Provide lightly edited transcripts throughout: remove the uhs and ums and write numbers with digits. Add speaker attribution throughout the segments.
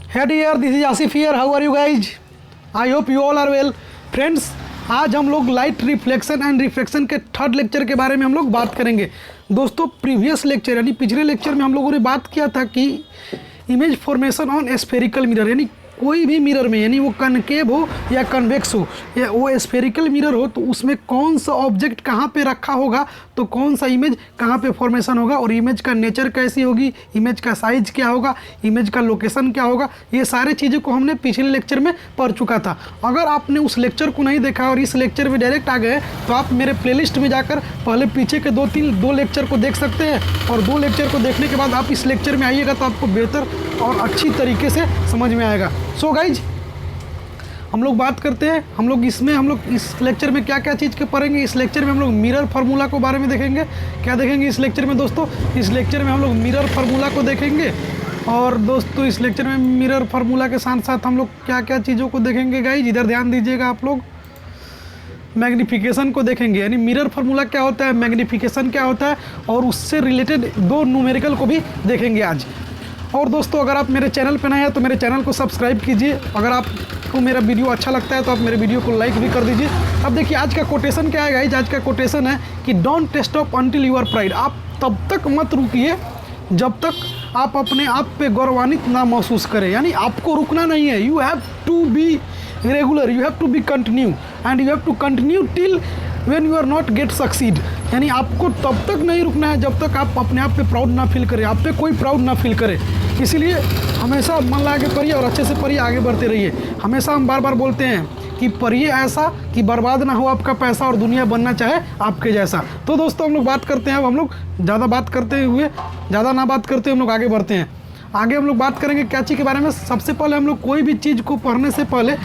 Speaker 1: Hey dear, this is Asif here. How are you guys? I hope you all are well. Friends, आज हम लोग light reflection and refraction के third lecture के बारे में हम लोग बात करेंगे। दोस्तों, प्रीवियस लेक्चर यानी पिछले लेक्चर में हम लोगों ने बात किया था कि image formation on spherical mirror, यानी कोई भी मिरर में, यानी वो कनकेव हो या कन्वेक्स हो या वो स्फेरिकल मिरर हो, तो उसमें कौन सा ऑब्जेक्ट कहाँ पे रखा होगा, तो कौन सा इमेज कहाँ पे फॉर्मेशन होगा और इमेज का नेचर कैसी होगी, इमेज का साइज क्या होगा, इमेज का लोकेशन क्या होगा, ये सारे चीज़ों को हमने पिछले लेक्चर में पढ़ चुका था। अगर आपने उस लेक्चर को नहीं देखा और इस लेक्चर में डायरेक्ट आ गए तो आप मेरे प्लेलिस्ट में जाकर पहले पीछे के दो लेक्चर को देख सकते हैं और दो लेक्चर को देखने के बाद आप इस लेक्चर में आइएगा तो आपको बेहतर और अच्छी तरीके से समझ में आएगा। सो गाइज, हम लोग बात करते हैं, हम लोग इस लेक्चर में क्या क्या चीज़ के पढ़ेंगे। इस लेक्चर में हम लोग मिरर फार्मूला को बारे में देखेंगे। क्या देखेंगे इस लेक्चर में दोस्तों? इस लेक्चर में हम लोग मिरर फार्मूला को देखेंगे। और दोस्तों, इस लेक्चर में मिरर फार्मूला के साथ साथ हम लोग क्या क्या चीज़ों को देखेंगे गाइज, इधर ध्यान दीजिएगा आप लोग। मैग्नीफिकेशन को देखेंगे, यानी मिरर फार्मूला क्या होता है, मैग्नीफिकेशन क्या होता है, और उससे रिलेटेड दो न्यूमेरिकल को भी देखेंगे आज। और दोस्तों, अगर आप मेरे चैनल पर नए हैं तो मेरे चैनल को सब्सक्राइब कीजिए। अगर आपको मेरा वीडियो अच्छा लगता है तो आप मेरे वीडियो को लाइक भी कर दीजिए। अब देखिए आज का कोटेशन क्या है गाइज। आज का कोटेशन है कि don't stop until you are pride. आप तब तक मत रुकिए जब तक आप अपने आप पे गौरवान्वित ना महसूस करें, यानी आपको रुकना नहीं है। You have to be regular, you have to be continue and you have to continue till when you are not get succeed. यानी आपको तब तक नहीं रुकना है जब तक आप अपने आप पे प्राउड ना फील करें, आप पे कोई प्राउड ना फील करे। इसीलिए हमेशा मन लगा के पढ़िए और अच्छे से पढ़िए, आगे बढ़ते रहिए। हमेशा हम बार बार बोलते हैं कि पढ़िए ऐसा कि बर्बाद ना हो आपका पैसा और दुनिया बनना चाहे आपके जैसा। तो दोस्तों, हम लोग बात करते हैं। अब हम लोग ज़्यादा बात करते हुए, ज़्यादा ना बात करते हम लोग आगे बढ़ते हैं। आगे हम लोग बात करेंगे क्या चीज़ के बारे में। सबसे पहले हम लोग कोई भी चीज़ को पढ़ने से पहले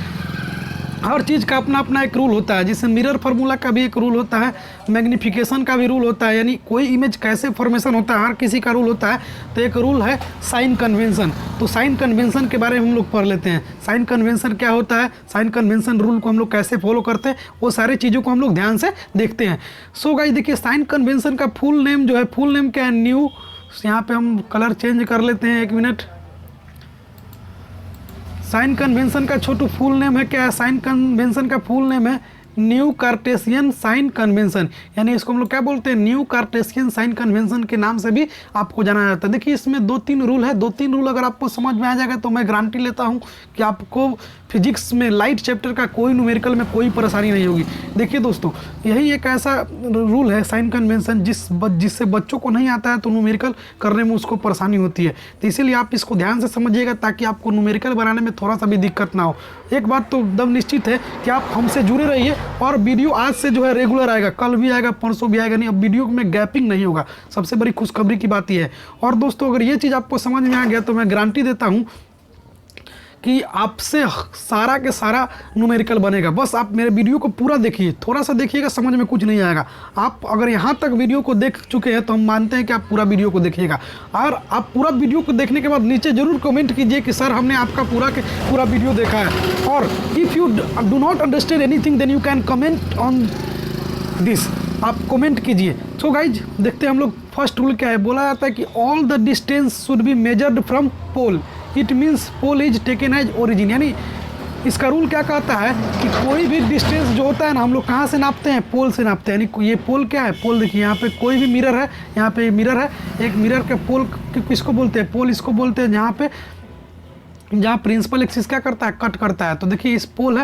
Speaker 1: हर चीज़ का अपना अपना एक रूल होता है। जैसे मिरर फार्मूला का भी एक रूल होता है, मैग्नीफिकेशन का भी रूल होता है, यानी कोई इमेज कैसे फॉर्मेशन होता है हर किसी का रूल होता है। तो एक रूल है साइन कन्वेंशन। तो साइन कन्वेंशन के बारे में हम लोग पढ़ लेते हैं। साइन कन्वेंशन क्या होता है, साइन कन्वेंशन रूल को हम लोग कैसे फॉलो करते हैं, वो सारी चीज़ों को हम लोग ध्यान से देखते हैं। सो गाइस, देखिए साइन कन्वेंशन का फुल नेम जो है, फुल नेम क्या है, न्यू, यहाँ पर हम कलर चेंज कर लेते हैं, एक मिनट। साइन कन्वेंशन का छोटू फुल नेम है क्या है? साइन कन्वेंशन का फुल नेम है न्यू कार्टेशियन साइन कन्वेंशन, यानी इसको हम लोग क्या बोलते हैं, न्यू कार्टेशियन साइन कन्वेंशन के नाम से भी आपको जाना जाता है। देखिए इसमें दो तीन रूल है, दो तीन रूल अगर आपको समझ में आ जाएगा तो मैं गारंटी लेता हूँ कि आपको फिजिक्स में लाइट चैप्टर का कोई न्यूमेरिकल में कोई परेशानी नहीं होगी। देखिए दोस्तों, यही एक ऐसा रूल है साइन कन्वेंशन जिससे बच्चों को नहीं आता है तो न्यूमेरिकल करने में उसको परेशानी होती है। तो इसीलिए आप इसको ध्यान से समझिएगा ताकि आपको न्यूमेरिकल बनाने में थोड़ा सा भी दिक्कत ना हो। एक बात तो एकदम निश्चित है कि आप हमसे जुड़े रहिए और वीडियो आज से जो है रेगुलर आएगा, कल भी आएगा, परसों भी आएगा, नहीं अब वीडियो में गैपिंग नहीं होगा। सबसे बड़ी खुशखबरी की बात यह है। और दोस्तों, अगर ये चीज़ आपको समझ में आ गया तो मैं गारंटी देता हूँ कि आपसे सारा के सारा न्यूमेरिकल बनेगा। बस आप मेरे वीडियो को पूरा देखिए, थोड़ा सा देखिएगा, समझ में कुछ नहीं आएगा। आप अगर यहाँ तक वीडियो को देख चुके हैं तो हम मानते हैं कि आप पूरा वीडियो को देखिएगा। और आप पूरा वीडियो को देखने के बाद नीचे ज़रूर कमेंट कीजिए कि सर हमने आपका पूरा वीडियो देखा है। और if you do not understand anything then you can comment on this, आप कमेंट कीजिए। सो गाइज, देखते हैं हम लोग फर्स्ट रूल क्या है। बोला जाता है कि all the distance should be measured from pole, it means pole is taken as origin. यानी इसका रूल क्या कहता है कि कोई भी डिस्टेंस जो होता है ना, हम लोग कहाँ से नापते हैं, पोल से नापते हैं। यानी ये पोल क्या है, पोल देखिए यहाँ पे कोई भी मिरर है, यहाँ पे मिरर है, एक मिरर के पोल किसको बोलते हैं, पोल इसको बोलते हैं, जहाँ प्रिंसिपल एक्सिस क्या करता है, कट करता है। तो देखिए इस पोल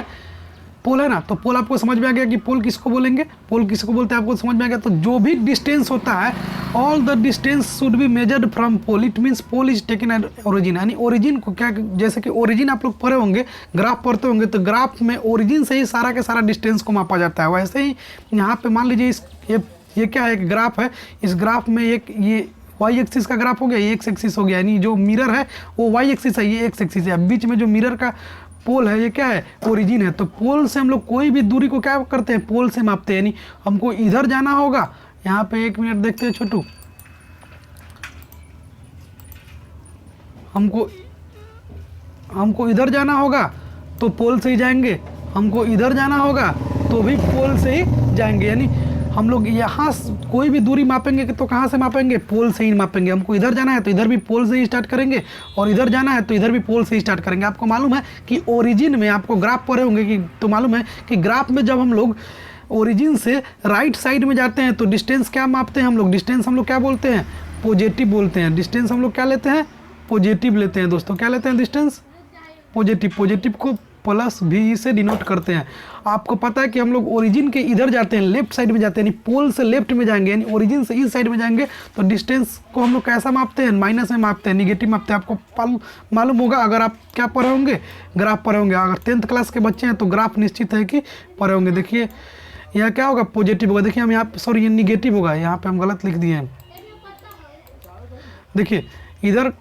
Speaker 1: है ना, तो पोल आपको समझ में आ गया कि पोल किसको बोलेंगे, पोल किसको बोलते हैं, आपको समझ में आ गया। तो जो भी डिस्टेंस होता है, all the distance should be measured from pole, it means pole is taken at origin. यानी ओरिजिन को क्या, जैसे कि ओरिजिन आप लोग पढ़े होंगे, ग्राफ पढ़ते होंगे, तो ग्राफ में ओरिजिन से ही सारा के सारा डिस्टेंस को मापा जाता है। वैसे ही यहाँ पे मान लीजिए ये क्या है, एक ग्राफ है। इस ग्राफ में ये वाई एक्सिस का ग्राफ हो गया, ये एक्स एक्सिस हो गया, यानी जो मिरर है वो वाई एक्सिस है, ये एक्स एक्सिस है। बीच में जो मिरर का पोल है ये क्या है, ओरिजिन है। तो पोल से हम लोग कोई भी दूरी को क्या करते हैं, पोल से मापते हैं। यानी हमको इधर जाना होगा, यहाँ पे एक मिनट देखते हैं छोटू, हमको इधर जाना होगा तो पोल से ही जाएंगे, हमको इधर जाना होगा तो भी पोल से ही जाएंगे। यानी हम लोग यहाँ कोई भी दूरी मापेंगे तो कहाँ से मापेंगे, पोल से ही मापेंगे। हमको इधर जाना है तो इधर भी पोल से ही स्टार्ट करेंगे, और इधर जाना है तो इधर भी पोल से ही स्टार्ट करेंगे। आपको मालूम है कि ओरिजिन में, आपको ग्राफ पढ़े होंगे कि, तो मालूम है कि ग्राफ में जब हम लोग ओरिजिन से राइट साइड में जाते हैं तो डिस्टेंस क्या मापते हैं हम लोग, डिस्टेंस हम लोग क्या बोलते हैं, पॉजिटिव बोलते हैं। डिस्टेंस हम लोग क्या लेते हैं, पॉजिटिव लेते हैं दोस्तों। क्या लेते हैं डिस्टेंस, पॉजिटिव। पॉजिटिव को प्लस भी से डिनोट करते हैं। आपको पता है कि हम लोग ओरिजिन के इधर जाते हैं, लेफ्ट साइड में जाते हैं, यानी पोल से लेफ्ट में जाएंगे, यानी ओरिजिन से इस साइड में जाएंगे तो डिस्टेंस को हम लोग कैसा मापते हैं, माइनस में मापते हैं, निगेटिव मापते हैं। आपको मालूम होगा अगर आप क्या पढ़े होंगे, ग्राफ पढ़े होंगे। अगर 10th क्लास के बच्चे हैं तो ग्राफ निश्चित है कि पढ़े होंगे। देखिए यहाँ क्या होगा, पॉजिटिव होगा। देखिए हम यहाँ पे, सॉरी ये निगेटिव होगा, यहाँ पे हम गलत लिख दिए हैं। देखिए इधर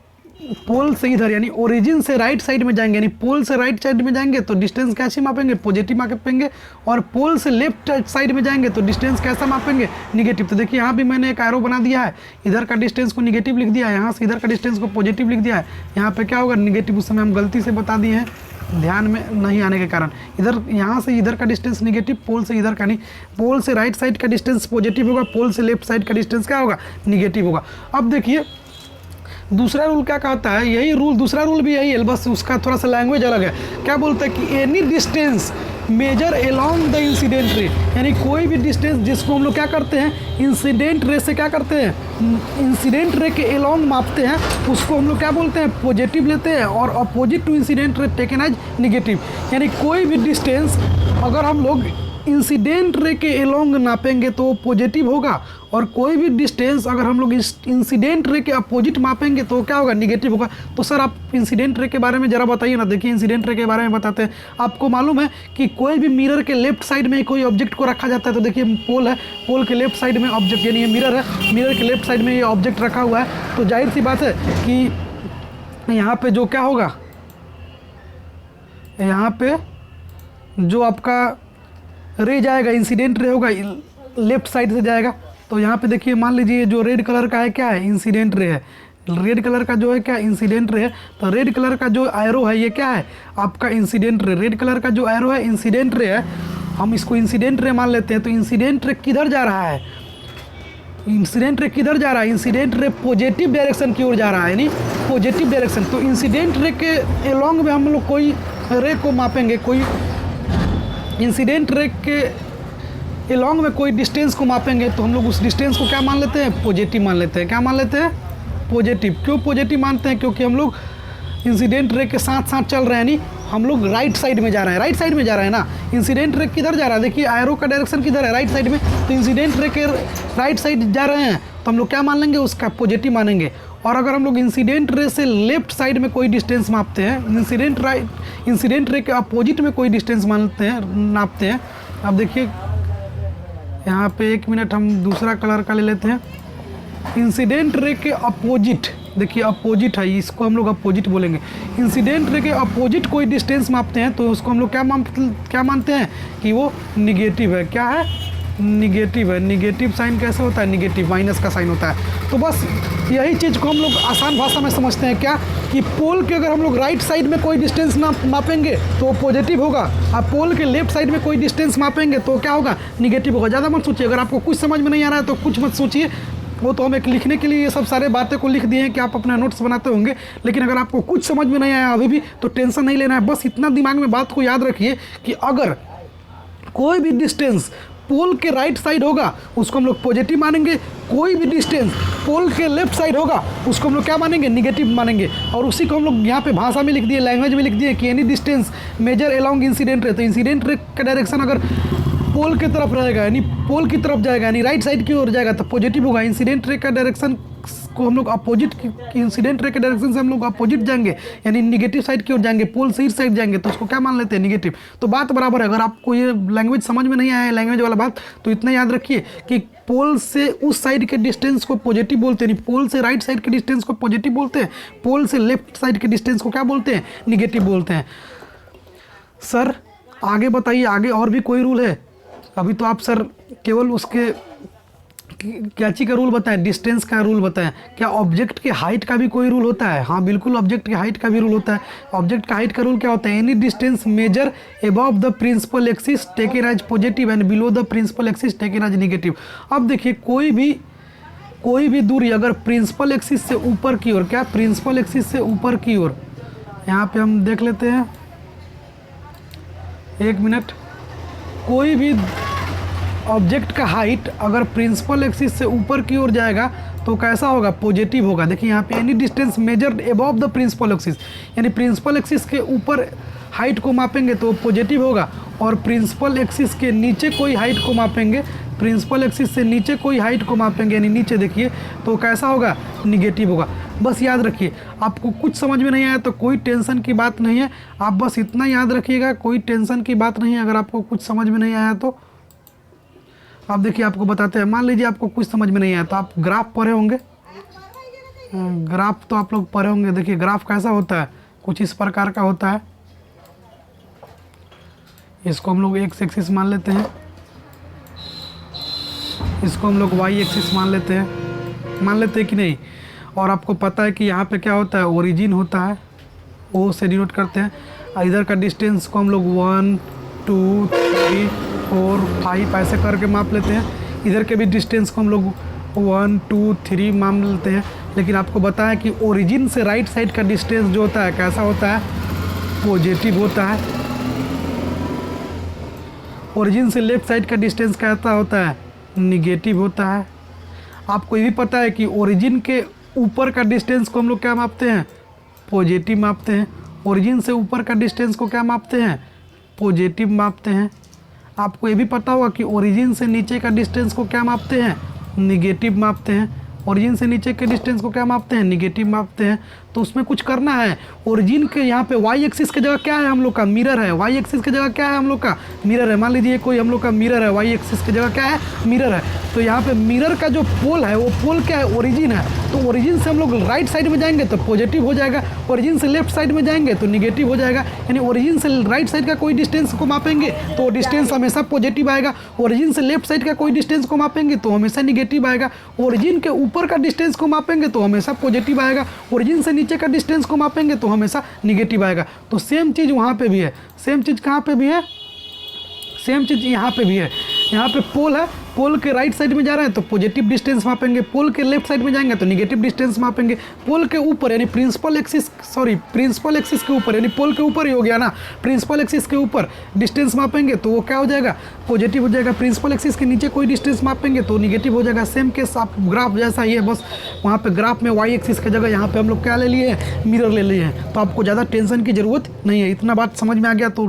Speaker 1: पोल से इधर, यानी ओरिजिन से राइट साइड में जाएंगे, यानी पोल से राइट साइड में जाएंगे तो डिस्टेंस कैसे मापेंगे, पॉजिटिव मापेंगे। और पोल से लेफ्ट साइड में जाएंगे तो डिस्टेंस कैसा मापेंगे, निगेटिव। तो देखिए यहाँ भी मैंने एक एरो बना दिया है, इधर का डिस्टेंस को निगेटिव लिख दिया है, यहाँ से इधर का डिस्टेंस को पॉजिटिव लिख दिया है। यहाँ पे क्या होगा, निगेटिव। उस समय हम गलती से बता दिए हैं, ध्यान में नहीं आने के कारण। इधर यहाँ से इधर का डिस्टेंस निगेटिव, पोल से इधर का नहीं, पोल से राइट साइड का डिस्टेंस पॉजिटिव होगा, पोल से लेफ्ट साइड का डिस्टेंस क्या होगा, निगेटिव होगा। अब देखिए दूसरा रूल क्या कहता है, यही रूल, दूसरा रूल भी यही है, बस उसका थोड़ा सा लैंग्वेज अलग है। क्या बोलता है कि any distance major along the incident ray, यानी कोई भी डिस्टेंस जिसको हम लोग क्या करते हैं, इंसिडेंट रे से क्या करते हैं, इंसिडेंट रे के अलोंग मापते हैं, उसको हम लोग क्या बोलते हैं, पॉजिटिव लेते हैं। और opposite to incident ray taken as negative, यानी कोई भी डिस्टेंस अगर हम लोग इंसिडेंट रे के अलोंग नापेंगे तो पॉजिटिव होगा, और कोई भी डिस्टेंस अगर हम लोग इंसिडेंट रे के अपोजिट मापेंगे तो क्या होगा, निगेटिव होगा। तो सर आप इंसिडेंट रे के बारे में ज़रा बताइए ना। देखिए इंसिडेंट रे के बारे में बताते हैं। आपको मालूम है कि कोई भी मिरर के लेफ्ट साइड में कोई ऑब्जेक्ट को रखा जाता है, तो देखिए पोल है, पोल के लेफ्ट साइड में ऑब्जेक्ट, यानी ये मिरर है, मिरर के लेफ्ट साइड में ये ऑब्जेक्ट रखा हुआ है। तो जाहिर सी बात है कि यहाँ पे जो क्या होगा, यहाँ पे जो आपका रे जाएगा, इंसिडेंट रे होगा, लेफ्ट साइड से जाएगा। तो यहाँ पे देखिए मान लीजिए जो रेड कलर का है क्या है, इंसिडेंट रे है। रेड कलर का जो है क्या, इंसिडेंट रे है। तो रेड कलर का जो एरो है ये क्या है, आपका इंसिडेंट रे। रेड कलर का जो एरो है इंसिडेंट रे है, हम इसको इंसिडेंट रे मान लेते हैं। तो इंसिडेंट रे किधर जा रहा है, इंसिडेंट रे किधर जा रहा है, इंसिडेंट रे पॉजिटिव डायरेक्शन की ओर जा रहा है, यानी पॉजिटिव डायरेक्शन। तो इंसिडेंट रे के अलोंग में हम लोग कोई रे को मापेंगे, कोई इंसिडेंट रे के अलोंग में कोई डिस्टेंस को मापेंगे तो हम लोग उस डिस्टेंस को क्या मान लेते हैं, पॉजिटिव मान लेते हैं। क्या मान लेते हैं, पॉजिटिव। क्यों पॉजिटिव मानते हैं, क्योंकि हम लोग इंसिडेंट रे के साथ साथ चल रहे हैं, यानी हम लोग राइट साइड में जा रहे हैं, राइट साइड में जा रहे हैं ना। इंसिडेंट रे किधर जा रहा है, देखिए एरो का डायरेक्शन किधर है, राइट साइड में। तो इंसिडेंट रे के राइट साइड जा रहे हैं तो हम लोग क्या मान लेंगे, उसका पॉजिटिव मानेंगे। और अगर हम लोग इंसिडेंट रे से लेफ्ट साइड में कोई डिस्टेंस मापते हैं, इंसिडेंट रे के अपोजिट में कोई डिस्टेंस मानते हैं, नापते हैं। अब देखिए यहाँ पे 1 मिनट हम दूसरा कलर का ले लेते हैं। इंसिडेंट रे के अपोजिट, देखिए अपोजिट है, इसको हम लोग अपोजिट बोलेंगे। इंसिडेंट रे के अपोजिट कोई डिस्टेंस मापते हैं तो उसको हम लोग क्या मानते हैं कि वो निगेटिव है। क्या है, निगेटिव है। निगेटिव साइन कैसे होता है, निगेटिव, माइनस का साइन होता है। तो बस यही चीज़ को हम लोग आसान भाषा में समझते हैं क्या, कि पोल के अगर हम लोग राइट साइड में कोई डिस्टेंस ना मापेंगे तो पॉजिटिव होगा, और पोल के लेफ्ट साइड में कोई डिस्टेंस मापेंगे तो क्या होगा, निगेटिव होगा। ज़्यादा मत सोचिए, अगर आपको कुछ समझ में नहीं आ रहा है तो कुछ मत सोचिए, वो तो हम एक लिखने के लिए ये सब सारे बातें को लिख दिए हैं कि आप अपना नोट्स बनाते होंगे। लेकिन अगर आपको कुछ समझ में नहीं आया अभी भी तो टेंशन नहीं लेना है, बस इतना दिमाग में बात को याद रखिए कि अगर कोई भी डिस्टेंस पोल के राइट साइड होगा उसको हम लोग पॉजिटिव मानेंगे, कोई भी डिस्टेंस पोल के लेफ्ट साइड होगा उसको हम लोग क्या मानेंगे, निगेटिव मानेंगे। और उसी को हम लोग यहाँ पे भाषा में लिख दिए, लैंग्वेज में लिख दिए कि any distance major along incident ray. तो इंसिडेंट रे का डायरेक्शन अगर पोल की तरफ रहेगा, यानी पोल की तरफ जाएगा, यानी राइट साइड की ओर जाएगा तो पॉजिटिव होगा। इंसिडेंट रे का डायरेक्शन को हम लोग अपोजिट, इंसिडेंट रे के डायरेक्शन से हम लोग अपोजिट जाएंगे, यानी निगेटिव साइड की ओर जाएंगे, पोल से इस साइड जाएंगे, तो उसको क्या मान लेते हैं, निगेटिव। तो बात बराबर है। अगर आपको ये लैंग्वेज समझ में नहीं आया है, लैंग्वेज वाला बात, तो इतना याद रखिए कि पोल से उस साइड के डिस्टेंस को पॉजिटिव बोलते हैं, पोल से राइट साइड के डिस्टेंस को पॉजिटिव बोलते हैं, पोल से लेफ्ट साइड के डिस्टेंस को क्या बोलते हैं, निगेटिव बोलते हैं। सर आगे बताइए, आगे और भी कोई रूल है? अभी तो आप सर केवल उसके क्या चीज़ का रूल बताएं, डिस्टेंस का रूल बताएं। क्या ऑब्जेक्ट के हाइट का भी कोई रूल होता है? हाँ बिल्कुल, ऑब्जेक्ट के हाइट का भी रूल होता है। ऑब्जेक्ट का हाइट का रूल क्या होता है? Any distance measure above the principal axis taken as positive and below the principal axis taken as negative. अब देखिए कोई भी दूरी अगर प्रिंसिपल एक्सिस से ऊपर की ओर, क्या प्रिंसिपल एक्सिस से ऊपर की ओर, यहाँ पे हम देख लेते हैं, एक मिनट, कोई भी ऑब्जेक्ट का हाइट अगर प्रिंसिपल एक्सिस से ऊपर की ओर जाएगा तो कैसा होगा? पॉजिटिव होगा। देखिए यहाँ पे any distance measured above the principal axis, यानी प्रिंसिपल एक्सिस के ऊपर हाइट को मापेंगे तो पॉजिटिव होगा, और प्रिंसिपल एक्सिस के नीचे कोई हाइट को मापेंगे, प्रिंसिपल एक्सिस से नीचे कोई हाइट को मापेंगे यानी नीचे देखिए, तो कैसा होगा? निगेटिव होगा। बस याद रखिए, आपको कुछ समझ में नहीं आया तो कोई टेंशन की बात नहीं है, आप बस इतना याद रखिएगा, कोई टेंशन की बात नहीं है। अगर आपको कुछ समझ में नहीं आया तो आप देखिए, आपको बताते हैं। मान लीजिए आपको कुछ समझ में नहीं आया तो आप ग्राफ पढ़े होंगे, ग्राफ तो आप लोग पढ़े होंगे। देखिए ग्राफ कैसा होता है, कुछ इस प्रकार का होता है। इसको हम लोग एक्स एक्सिस मान लेते हैं, इसको हम लोग वाई एक्सिस मान लेते हैं कि नहीं। और आपको पता है कि यहाँ पे क्या होता है? ओरिजिन होता है, ओ से डिनोट करते हैं। इधर का डिस्टेंस को हम लोग 1 2 3 4 5 ऐसे करके माप लेते हैं। इधर के भी डिस्टेंस को हम लोग 1 2 3 मान लेते हैं। लेकिन आपको बताया कि ओरिजिन से राइट साइड का डिस्टेंस जो होता है कैसा होता है? पॉजिटिव होता है। ओरिजिन से लेफ्ट साइड का डिस्टेंस कैसा होता है? निगेटिव होता है। आपको ये भी पता है कि ओरिजिन के ऊपर का डिस्टेंस को हम लोग क्या मापते हैं? पॉजिटिव मापते हैं। ओरिजिन से ऊपर का डिस्टेंस को क्या मापते हैं? पॉजिटिव मापते हैं। आपको ये भी पता होगा कि ओरिजिन से नीचे का डिस्टेंस को क्या मापते हैं? निगेटिव मापते हैं। ओरिजिन से नीचे के डिस्टेंस को क्या मापते हैं? निगेटिव मापते हैं। तो उसमें कुछ करना है। ओरिजिन के यहाँ पे वाई एक्सिस की जगह क्या है हम लोग का? मिरर है। वाई एक्सिस की जगह क्या है हम लोग का? मिरर है। मान लीजिए कोई हम लोग का मिरर है, वाई एक्सिस की जगह क्या है? मिरर है। तो यहाँ पे मिरर का जो पोल है वो पोल क्या है? ओरिजिन है। तो ओरिजिन से हम लोग राइट साइड में जाएंगे तो पॉजिटिव हो जाएगा, ओरिजिन से लेफ्ट साइड में जाएंगे तो निगेटिव हो जाएगा। यानी ओरिजिन से राइट साइड का कोई डिस्टेंस को मापेंगे तो डिस्टेंस हमेशा पॉजिटिव आएगा, ओरिजिन से लेफ्ट साइड का कोई डिस्टेंस को मापेंगे तो हमेशा निगेटिव आएगा, ओरिजिन के ऊपर का डिस्टेंस को मापेंगे तो हमेशा पॉजिटिव आएगा, ओरिजिन से नीचे का डिस्टेंस को मापेंगे तो हमेशा निगेटिव आएगा। तो सेम चीज़ वहाँ पे भी है, सेम चीज़ कहाँ पे भी है? सेम चीज़ यहाँ पे भी है। यहाँ पे पोल है, पोल के राइट साइड में जा रहे हैं तो पॉजिटिव डिस्टेंस मापेंगे, पोल के लेफ्ट साइड में जाएंगे तो निगेटिव डिस्टेंस मापेंगे। पोल के ऊपर यानी प्रिंसिपल एक्सिस के ऊपर, यानी पोल के ऊपर ही हो गया ना, प्रिंसिपल एक्सिस के ऊपर डिस्टेंस मापेंगे तो वो क्या हो जाएगा? पॉजिटिव हो जाएगा। प्रिंसिपल एक्सिस के नीचे कोई डिस्टेंस मापेंगे तो निगेटिव हो जाएगा। सेम केस आप ग्राफ जैसा ही है, बस वहाँ पे ग्राफ में वाई एक्सिस की जगह यहाँ पे हम लोग क्या ले लिए हैं? मिरर ले लिए हैं। तो आपको ज़्यादा टेंशन की ज़रूरत नहीं है। इतना बात समझ में आ गया तो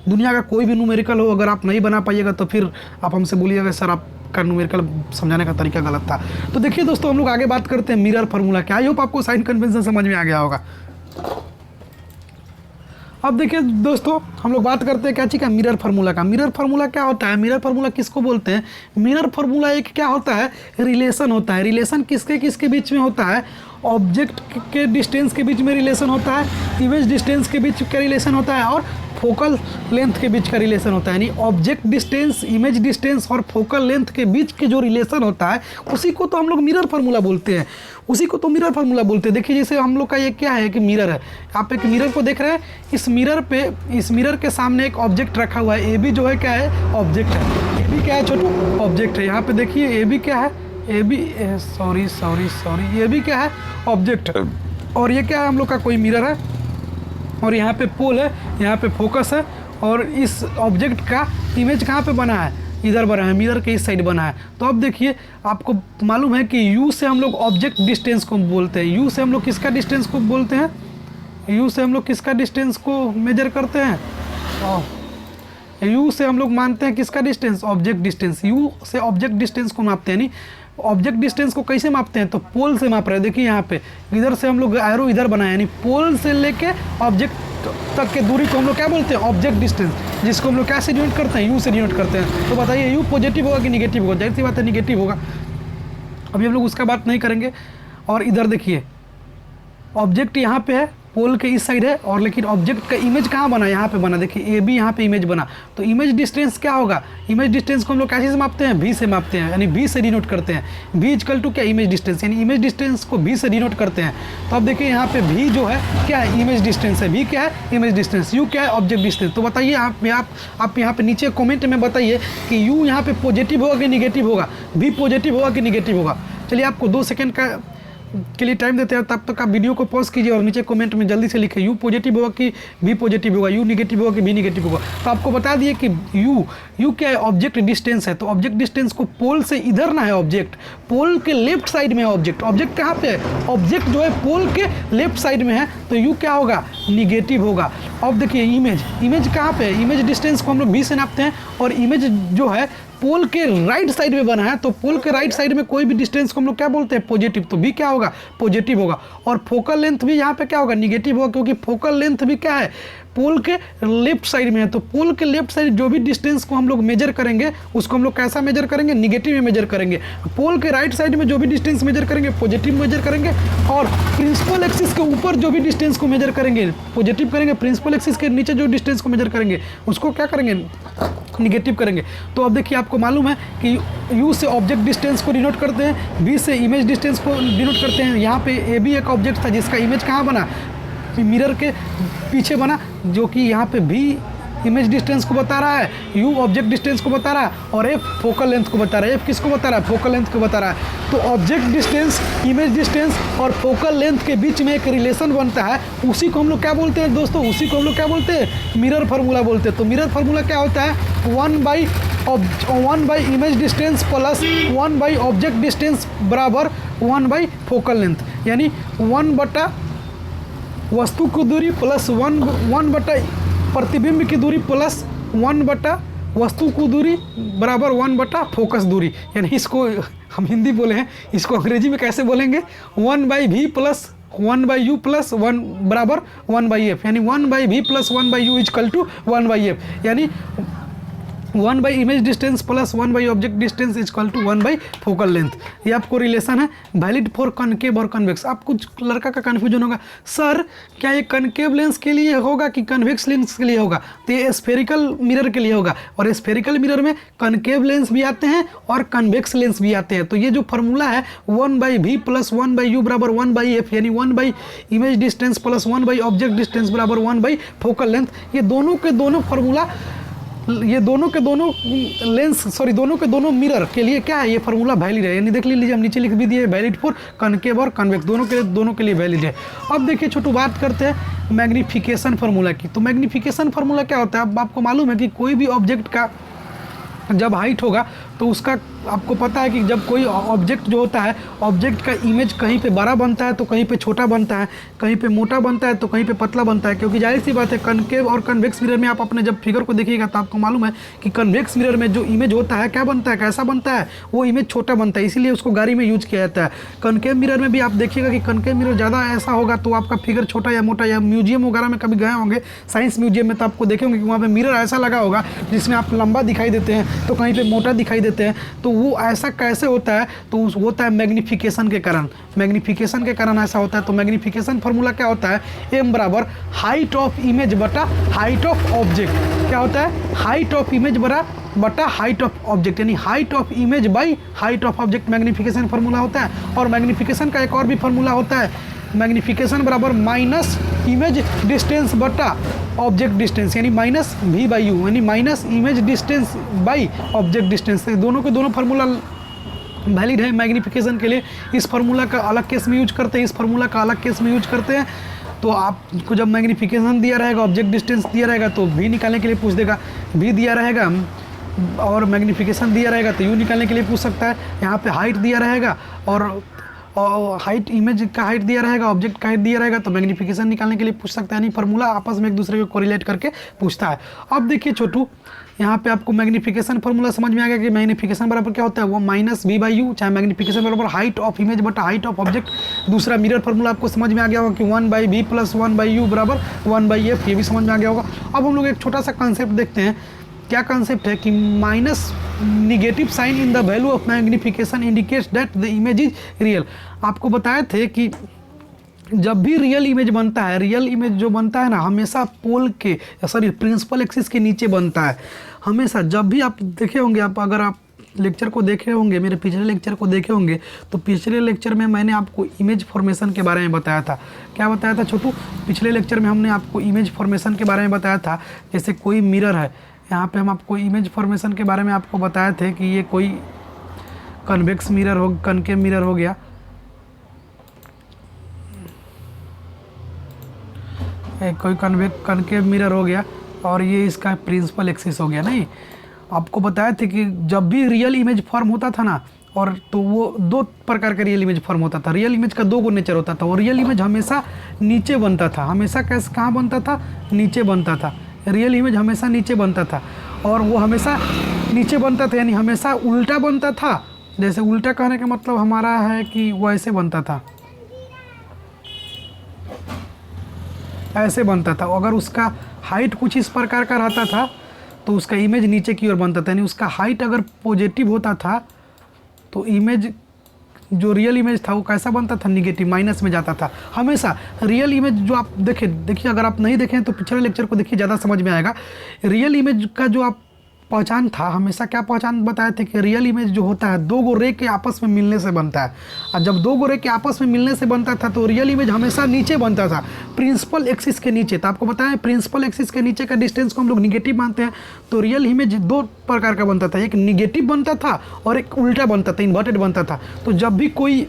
Speaker 1: दुनिया का कोई भी न्यूमेरिकल हो अगर आप नहीं बना पाइएगा तो फिर आप हमसे बोलिएगा सर आपका न्यूमेरिकल समझाने का तरीका गलत था। तो देखिए दोस्तों, हम लोग आगे बात करते हैं मिरर फार्मूला क्या। आई होप आपको साइन कन्वेंशन समझ में आ गया होगा। अब देखिए दोस्तों, हम लोग बात करते हैं क्या चीज़ का? मिरर फार्मूला का। मिरर फार्मूला क्या होता है? मिरर फार्मूला किसको बोलते हैं? मिरर फार्मूला एक क्या होता है? रिलेशन होता है। रिलेशन किसके किसके बीच में होता है? ऑब्जेक्ट के डिस्टेंस के बीच में रिलेशन होता है, इमेज डिस्टेंस के बीच का रिलेशन होता है, और फोकल लेंथ के बीच का रिलेशन होता है। यानी ऑब्जेक्ट डिस्टेंस, इमेज डिस्टेंस और फोकल लेंथ के बीच के जो रिलेशन होता है उसी को तो हम लोग मिरर फार्मूला बोलते हैं, उसी को तो मिरर फार्मूला बोलते हैं। देखिए जैसे हम लोग का ये क्या है कि मिरर है, आप एक मिरर को देख रहे हैं, इस मिरर के सामने एक ऑब्जेक्ट रखा हुआ है। ए भी जो है क्या है? ऑब्जेक्ट है। ए भी क्या है छोटू? ऑब्जेक्ट है। यहाँ पे देखिए ए भी क्या है? ए भी सॉरी ये भी क्या है? ऑब्जेक्ट। और ये क्या है? हम लोग का कोई मिरर है, और यहाँ पे पोल है, यहाँ पे फोकस है, और इस ऑब्जेक्ट का इमेज कहाँ पे बना है? इधर बना है, मिरर के इस साइड बना है। तो अब देखिए, आपको मालूम है कि यू से हम लोग ऑब्जेक्ट डिस्टेंस को बोलते हैं। यू से हम लोग किसका डिस्टेंस को बोलते हैं? यू से हम लोग किसका डिस्टेंस को मेजर करते हैं? यू से हम लोग मानते हैं किसका डिस्टेंस? Object distance. यू से ऑब्जेक्ट डिस्टेंस को मापते हैं। यानी ऑब्जेक्ट डिस्टेंस को कैसे मापते हैं? तो पोल से माप रहे हैं। देखिए यहाँ पे इधर से हम लोग एरो इधर बनाए, यानी पोल से लेके ऑब्जेक्ट तक के दूरी को हम लोग क्या बोलते हैं? ऑब्जेक्ट डिस्टेंस, जिसको हम लोग कैसे डिनोट करते हैं? यू से डिनोट करते हैं। तो बताइए यू पॉजिटिव होगा कि निगेटिव होगा? जाहिर सी बात है निगेटिव होगा। अभी हम लोग उसका बात नहीं करेंगे। और इधर देखिए ऑब्जेक्ट यहाँ पे है, पोल के इस साइड है, और लेकिन ऑब्जेक्ट का इमेज कहाँ बना, यहाँ पे बना। देखिए ए बी यहाँ पे इमेज बना, तो इमेज डिस्टेंस क्या होगा, इमेज डिस्टेंस को हम लोग कैसे से मापते हैं, v से मापते हैं, यानी v से डिनोट करते हैं। v इक्वल टू क्या, इमेज डिस्टेंस, यानी इमेज डिस्टेंस को v से डिनोट करते हैं। तो अब देखिए यहाँ पे v जो है क्या है, इमेज डिस्टेंस है, v क्या है, इमेज डिस्टेंस, u क्या है, ऑब्जेक्ट डिस्टेंस। तो बताइए आप यहाँ पे नीचे कमेंट में बताइए कि u यहाँ पे पॉजिटिव होगा कि निगेटिव होगा, v पॉजिटिव होगा कि निगेटिव होगा। चलिए आपको 2 सेकंड के लिए टाइम देते हैं, तब तक आप वीडियो को पॉज कीजिए और नीचे कमेंट में जल्दी से लिखिए u पॉजिटिव होगा कि v पॉजिटिव होगा, u निगेटिव होगा कि v निगेटिव होगा। तो आपको बता दिए कि u क्या है, ऑब्जेक्ट डिस्टेंस है। तो ऑब्जेक्ट डिस्टेंस को पोल से इधर ना है, ऑब्जेक्ट पोल के लेफ्ट साइड में है। ऑब्जेक्ट कहाँ पे है, ऑब्जेक्ट जो है पोल के लेफ्ट साइड में है, तो u क्या होगा, निगेटिव होगा। अब देखिए इमेज कहाँ पे है, इमेज डिस्टेंस को हम लोग v से नापते हैं, और इमेज जो है पोल के राइट साइड में बना है, तो पोल के राइट साइड में कोई भी डिस्टेंस को हम लोग क्या बोलते हैं, पॉजिटिव। तो भी क्या होगा, पॉजिटिव होगा। और फोकल लेंथ भी यहाँ पे क्या होगा, निगेटिव होगा, क्योंकि फोकल लेंथ भी क्या है, पोल के लेफ्ट साइड में है। तो पोल के लेफ्ट साइड जो भी डिस्टेंस को हम लोग मेजर करेंगे उसको हम लोग कैसा मेजर करेंगे, निगेटिव में मेजर करेंगे। पोल के राइट साइड में जो भी डिस्टेंस मेजर करेंगे पॉजिटिव मेजर करेंगे, और प्रिंसिपल एक्सिस के ऊपर जो भी डिस्टेंस को मेजर करेंगे पॉजिटिव करेंगे, प्रिंसिपल एक्सिस के नीचे जो डिस्टेंस को मेजर करेंगे उसको क्या करेंगे, निगेटिव करेंगे। तो अब देखिए आपको मालूम है कि u से ऑब्जेक्ट डिस्टेंस को डिनोट करते हैं, v से इमेज डिस्टेंस को डिनोट करते हैं। यहाँ पे ए बी एक ऑब्जेक्ट था जिसका इमेज कहाँ बना, मिरर के पीछे बना, जो कि यहाँ पे v इमेज डिस्टेंस को बता रहा है, u ऑब्जेक्ट डिस्टेंस को बता रहा है, और f फोकल लेंथ को बता रहा है। f किसको बता रहा है, फोकल लेंथ को बता रहा है। तो ऑब्जेक्ट डिस्टेंस, इमेज डिस्टेंस और फोकल लेंथ के बीच में एक रिलेशन बनता है, उसी को हम लोग क्या बोलते हैं दोस्तों, उसी को हम लोग क्या बोलते हैं, मिरर फार्मूला बोलते हैं। तो मिरर फार्मूला क्या होता है, 1 by image distance plus 1 by object distance बराबर 1 बाई फोकल लेंथ, यानी 1 बटा वस्तु की दूरी प्लस 1 बटा प्रतिबिंब की दूरी प्लस 1 बटा वस्तु की दूरी बराबर 1 बटा फोकस दूरी। यानी इसको हम हिंदी बोले हैं, इसको अंग्रेजी में कैसे बोलेंगे, 1 by v plus 1 by u plus 1 बराबर 1 बाई एफ, यानी 1 by v plus 1 by u equal to 1 by f, यानी 1 by image distance plus 1 by object distance equal to 1 by focal length. ये आपको रिलेशन है वैलिड फॉर कनकेव और convex. आप कुछ लड़का का कन्फ्यूजन होगा, सर क्या ये कनकेव लेंस के लिए होगा कि कन्वेक्स लेंस के लिए होगा, तो ये स्फेरिकल मिरर के लिए होगा, और स्फेरिकल मिरर में कनकेव लेंस भी आते हैं और कन्वेक्स लेंस भी आते हैं। तो ये जो फॉर्मूला है 1 by v plus 1 by u बराबर 1 बाई एफ, यानी 1 by image distance plus 1 by object distance बराबर 1 बाई फोकल लेंथ, ये दोनों के दोनों फार्मूला, ये दोनों के दोनों मिरर के लिए क्या है, ये फार्मूला वैलिड है। यानी देख लीजिए, हम नीचे लिख भी दिए वैलिड फॉर कनकेव और कन्वेक्स, दोनों के लिए वैलिड है। अब देखिए छोटू बात करते हैं मैग्नीफिकेशन फार्मूला की। तो मैग्नीफिकेशन फार्मूला क्या होता है, अब आपको मालूम है कि कोई भी ऑब्जेक्ट का जब हाइट होगा तो उसका आपको पता है कि जब कोई ऑब्जेक्ट जो होता है, ऑब्जेक्ट का इमेज कहीं पे बड़ा बनता है तो कहीं पे छोटा बनता है, कहीं पे मोटा बनता है तो कहीं पे पतला बनता है, क्योंकि जाहिर सी बात है कनकेव और कन्वेक्स मिरर में आप अपने जब फिगर को देखिएगा तो आपको मालूम है कि कन्वेक्स मिरर में जो इमेज होता है क्या बनता है, कैसा बनता है, वो इमेज छोटा बनता है, इसीलिए उसको गाड़ी में यूज किया जाता है। कनकेव मिरर में भी आप देखिएगा कि कनकेव मिरर ज़्यादा ऐसा होगा तो आपका फिगर छोटा या मोटा, या म्यूजियम वगैरह में कभी गए होंगे साइंस म्यूजियम में, तो आपको देखेंगे कि वहाँ पर मिरर ऐसा लगा होगा जिसमें आप लंबा दिखाई देते हैं तो कहीं पर मोटा दिखाई देते हैं। तो वो ऐसा कैसे होता है, तो होता है मैग्नीफिकेशन के कारण, मैग्नीफिकेशन के कारण ऐसा होता है। तो मैग्नीफिकेशन फार्मूला क्या होता है, m बराबर हाइट ऑफ इमेज बटा हाइट ऑफ ऑब्जेक्ट, क्या होता है, हाइट ऑफ इमेज बटा हाइट ऑफ ऑब्जेक्ट, यानी height of image by height of object magnification formula होता है। और मैग्नीफिकेशन का एक और भी फार्मूला होता है, मैग्नीफिकेशन बराबर माइनस इमेज डिस्टेंस बटा ऑब्जेक्ट डिस्टेंस, यानी माइनस v बाई यू, यानी minus image distance by object distance. दोनों के दोनों फार्मूला वैलिड है मैग्नीफिकेशन के लिए। इस फार्मूला का अलग केस में यूज करते हैं, इस फार्मूला का अलग केस में यूज करते हैं। तो आपको जब मैग्नीफिकेशन दिया रहेगा, ऑब्जेक्ट डिस्टेंस दिया रहेगा तो v निकालने के लिए पूछ देगा, v दिया रहेगा और मैग्नीफिकेशन दिया रहेगा तो u निकालने के लिए पूछ सकता है। यहाँ पे हाइट दिया रहेगा और हाइट इमेज का हाइट दिया रहेगा, ऑब्जेक्ट का हाइट दिया रहेगा तो मैग्नीफिकेशन निकालने के लिए पूछ सकता है। यानी फार्मूला आपस में एक दूसरे को कोरिलेट करके पूछता है। अब देखिए छोटू, यहाँ पे आपको मैग्नीफिकेशन फार्मूला समझ में आ गया कि मैग्नीफिकेशन बराबर क्या होता है, वो माइनस v बाई यू, चाहे मैग्नीफिकेशन बराबर हाइट ऑफ इमेज बटा हाइट ऑफ ऑब्जेक्ट। दूसरा मिरर फार्मूला आपको समझ में आ गया होगा कि 1 by v plus 1 by u बराबर 1 बाई एफ, ये भी समझ में आ गया होगा। अब हम लोग एक छोटा सा कंसेप्ट देखते हैं। क्या कंसेप्ट है कि minus negative sign in the value of magnification indicates that the image is real. आपको बताए थे कि जब भी रियल इमेज बनता है, रियल इमेज जो बनता है ना हमेशा पोल के सॉरी प्रिंसिपल एक्सिस के नीचे बनता है हमेशा। जब भी आप देखे होंगे, आप अगर आप लेक्चर को देखे होंगे, मेरे पिछले लेक्चर को देखे होंगे, तो पिछले लेक्चर में मैंने आपको इमेज फॉर्मेशन के बारे में बताया था। क्या बताया था छोटू? पिछले लेक्चर में हमने आपको इमेज फॉर्मेशन के बारे में बताया था। जैसे कोई मिरर है, यहाँ पे हम आपको इमेज फॉर्मेशन के बारे में आपको बताए थे कि ये कोई कन्वेक्स मिरर हो, कनकेव मिरर हो गया, कोई कनकेव मिरर हो गया, और ये इसका प्रिंसिपल एक्सिस हो गया। नहीं, आपको बताया थे कि जब भी रियल इमेज फॉर्म होता था ना, और तो वो दो प्रकार का रियल इमेज फॉर्म होता था। रियल इमेज का दो गो नेचर होता था। और रियल इमेज हमेशा नीचे बनता था, हमेशा कैसे कहाँ बनता था? नीचे बनता था। रियल इमेज हमेशा नीचे बनता था, और वो हमेशा नीचे बनता था, यानी हमेशा उल्टा बनता था। जैसे उल्टा कहने का मतलब हमारा है कि वो ऐसे बनता था, ऐसे बनता था। अगर उसका हाइट कुछ इस प्रकार का रहता था तो उसका इमेज नीचे की ओर बनता था, यानी उसका हाइट अगर पॉजिटिव होता था तो इमेज जो रियल इमेज था वो कैसा बनता था? निगेटिव, माइनस में जाता था हमेशा। रियल इमेज जो आप देखिए, अगर आप नहीं देखें तो पिछले लेक्चर को देखिए, ज़्यादा समझ में आएगा। रियल इमेज का जो आप पहचान था, हमेशा क्या पहचान बताए थे कि रियल इमेज जो होता है दो गो रे के आपस में मिलने से बनता है। और जब दो गो रे के आपस में मिलने से बनता था तो रियल इमेज हमेशा नीचे बनता था, प्रिंसिपल एक्सिस के नीचे। तो आपको बताएं प्रिंसिपल एक्सिस के नीचे का डिस्टेंस को हम लोग निगेटिव मानते हैं। तो रियल इमेज दो प्रकार का बनता था, एक निगेटिव बनता था और एक उल्टा बनता था, इन्वर्टेड बनता था। तो जब भी कोई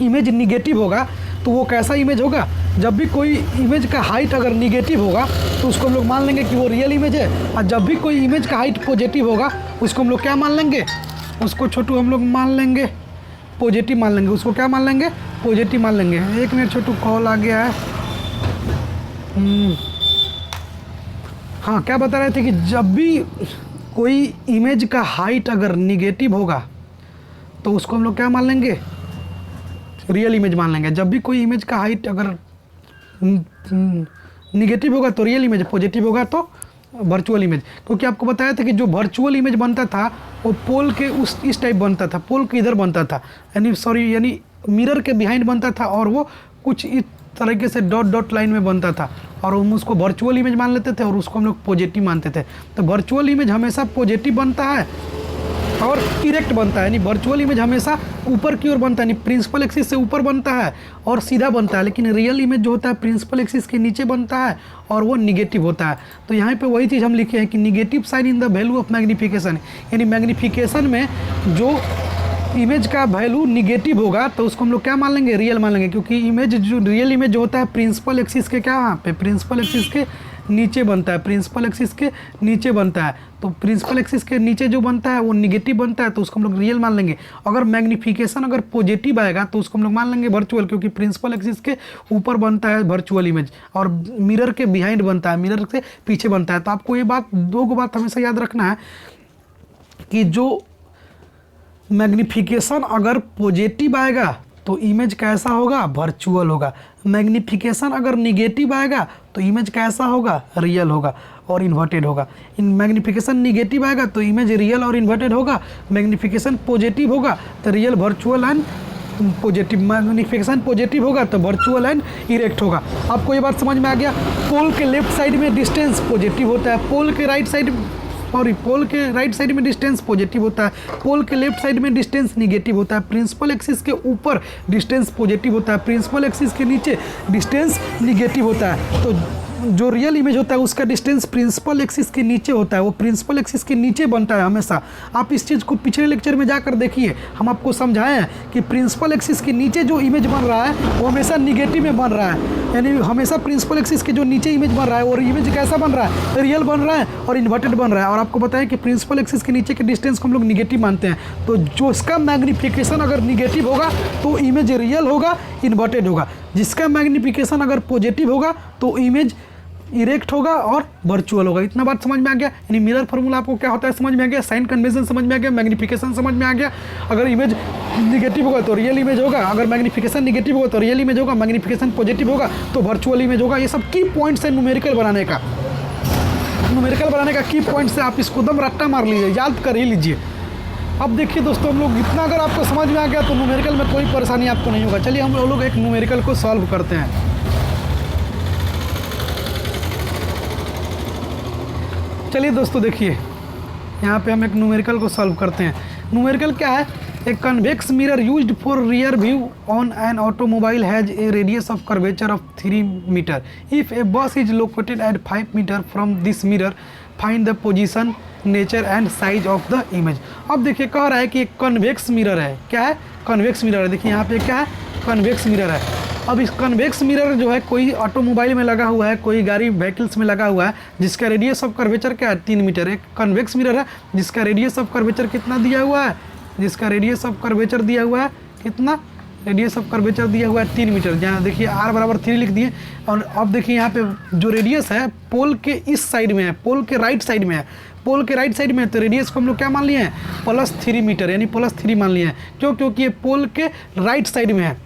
Speaker 1: इमेज निगेटिव होगा तो वो कैसा इमेज होगा? जब भी कोई इमेज का हाइट अगर निगेटिव होगा तो उसको हम लोग मान लेंगे कि वो रियल इमेज है। और जब भी कोई इमेज का हाइट पॉजिटिव होगा उसको हम लोग क्या मान लेंगे? उसको छोटू हम लोग मान लेंगे पॉजिटिव मान लेंगे। उसको क्या मान लेंगे? पॉजिटिव मान लेंगे। एक मिनट छोटू, कॉल आ गया है। हाँ, क्या बता रहे थे कि जब भी कोई इमेज का हाइट अगर निगेटिव होगा तो उसको हम लोग क्या मान लेंगे? रियल इमेज मान लेंगे। जब भी कोई इमेज का हाइट अगर निगेटिव होगा तो रियल इमेज, पॉजिटिव होगा तो वर्चुअल इमेज। क्योंकि आपको बताया था कि जो वर्चुअल इमेज बनता था वो पोल के इस टाइप बनता था, पोल के इधर बनता था, यानी मिरर के बिहाइंड बनता था, और वो कुछ इस तरीके से डॉट डॉट लाइन में बनता था, और हम उसको वर्चुअल इमेज मान लेते थे और उसको हम लोग पॉजिटिव मानते थे। तो वर्चुअल इमेज हमेशा पॉजिटिव बनता है और इरेक्ट बनता है, यानी वर्चुअल इमेज हमेशा ऊपर की ओर बनता है, यानी प्रिंसिपल एक्सिस से ऊपर बनता है और सीधा बनता है। लेकिन रियल इमेज जो होता है प्रिंसिपल एक्सिस के नीचे बनता है और वो निगेटिव होता है। तो यहाँ पे वही चीज़ हम लिखे हैं कि negative sign in the value of magnification, यानी मैग्नीफिकेशन में जो इमेज का वैल्यू निगेटिव होगा तो उसको हम लोग क्या मान लेंगे? रियल मान लेंगे। क्योंकि इमेज जो रियल इमेज जो होता है प्रिंसिपल एक्सिस के क्या यहाँ पे प्रिंसिपल एक्सिस के नीचे बनता है, प्रिंसिपल एक्सिस के नीचे बनता है। तो प्रिंसिपल एक्सिस के नीचे जो बनता है वो निगेटिव बनता है, तो उसको हम लोग रियल मान लेंगे। अगर मैग्नीफिकेशन अगर पॉजिटिव आएगा तो उसको हम लोग मान लेंगे वर्चुअल, क्योंकि प्रिंसिपल एक्सिस के ऊपर बनता है वर्चुअल इमेज और मिरर के बिहाइंड बनता है, मिरर से पीछे बनता है। तो आपको ये बात, दो गो बात हमेशा याद रखना है कि जो मैग्नीफिकेशन अगर पॉजिटिव आएगा तो इमेज कैसा होगा? वर्चुअल होगा। मैग्नीफिकेशन अगर निगेटिव आएगा तो इमेज कैसा होगा? रियल होगा और इन्वर्टेड होगा। इन मैग्नीफिकेशन निगेटिव आएगा तो इमेज रियल और इन्वर्टेड होगा। मैग्नीफिकेशन पॉजिटिव होगा तो real, virtual and positive. Magnification positive होगा तो वर्चुअल एंड इरेक्ट होगा। आपको ये बात समझ में आ गया? पोल के लेफ्ट साइड में डिस्टेंस पॉजिटिव होता है, पोल के राइट साइड पोल के राइट साइड में डिस्टेंस पॉजिटिव होता है, पोल के लेफ्ट साइड में डिस्टेंस निगेटिव होता है। प्रिंसिपल एक्सिस के ऊपर डिस्टेंस पॉजिटिव होता है, प्रिंसिपल एक्सिस के नीचे डिस्टेंस निगेटिव होता है। तो जो रियल इमेज होता है उसका डिस्टेंस प्रिंसिपल एक्सिस के नीचे होता है, वो प्रिंसिपल एक्सिस के नीचे बनता है हमेशा। आप इस चीज़ को पिछले लेक्चर में जाकर देखिए, हम आपको समझाए हैं कि प्रिंसिपल एक्सिस के नीचे जो इमेज बन रहा है वो हमेशा निगेटिव में बन रहा है, यानी हमेशा प्रिंसिपल एक्सिस के जो नीचे इमेज बन रहा है और इमेज कैसा बन रहा है? रियल बन रहा है और इन्वर्टेड बन रहा है। और आपको बताएं कि प्रिंसिपल एक्सिस के नीचे के डिस्टेंस को हम लोग निगेटिव मानते हैं। तो जो इसका मैग्नीफिकेशन अगर निगेटिव होगा तो इमेज रियल होगा, इन्वर्टेड होगा। जिसका मैग्नीफिकेशन अगर पॉजिटिव होगा तो इमेज इरेक्ट होगा और वर्चुअल होगा। इतना बात समझ में आ गया? यानी मिरर फार्मूला आपको क्या होता है समझ में आ गया, साइन कन्वेंशन समझ में आ गया, मैग्नीफिकेशन समझ में आ गया। अगर इमेज निगेटिव होगा तो रियल इमेज होगा, अगर मैग्नीफिकेशन निगेटिव होगा तो रियल इमेज होगा, मैग्नीफिकेशन पॉजिटिव होगा तो वर्चुअल इमेज होगा। ये सब की पॉइंट्स है न्यूमेरिकल बनाने का। न्यूमेरिकल बनाने का की पॉइंट्स है, आप इसको दम रट्टा मार लीजिए, याद कर ही लीजिए। अब देखिए दोस्तों, हम लोग इतना अगर आपको समझ में आ गया तो न्यूमेरिकल में कोई परेशानी आपको नहीं होगा। चलिए हम लोग एक न्यूमेरिकल को सॉल्व करते हैं। चलिए दोस्तों देखिए, यहाँ पे हम एक न्यूमेरिकल को सॉल्व करते हैं। न्यूमेरिकल क्या है? A convex mirror used for rear view on an automobile has a radius of curvature of 3 metre. If a bus is located at 5 metre from this mirror, find the position, nature and size of the image. अब देखिए कह रहा है कि एक convex mirror है। क्या है? कन्वेक्स मिरर है। देखिए यहाँ पे क्या है? कन्वेक्स मिरर है। अब इस कन्वेक्स मिरर जो है कोई ऑटोमोबाइल में लगा हुआ है, कोई गाड़ी व्हीकल्स में लगा हुआ है, जिसका रेडियस ऑफ कर्वेचर क्या है? 3 मीटर। एक कन्वेक्स मिरर है जिसका रेडियस ऑफ कर्वेचर कितना दिया हुआ है? जिसका रेडियस ऑफ कर्वेचर दिया हुआ है कितना? रेडियस ऑफ कर्वेचर दिया हुआ है 3 मीटर। जहाँ देखिए r बराबर 3 लिख दिए। और अब देखिए यहाँ पे जो रेडियस है पोल के इस साइड में है, पोल के राइट साइड में है। पोल के राइट साइड में है तो रेडियस को हम लोग क्या मान लिए हैं? +3 मीटर, यानी +3 मान लिए हैं। क्यों? क्योंकि ये पोल के राइट साइड में है।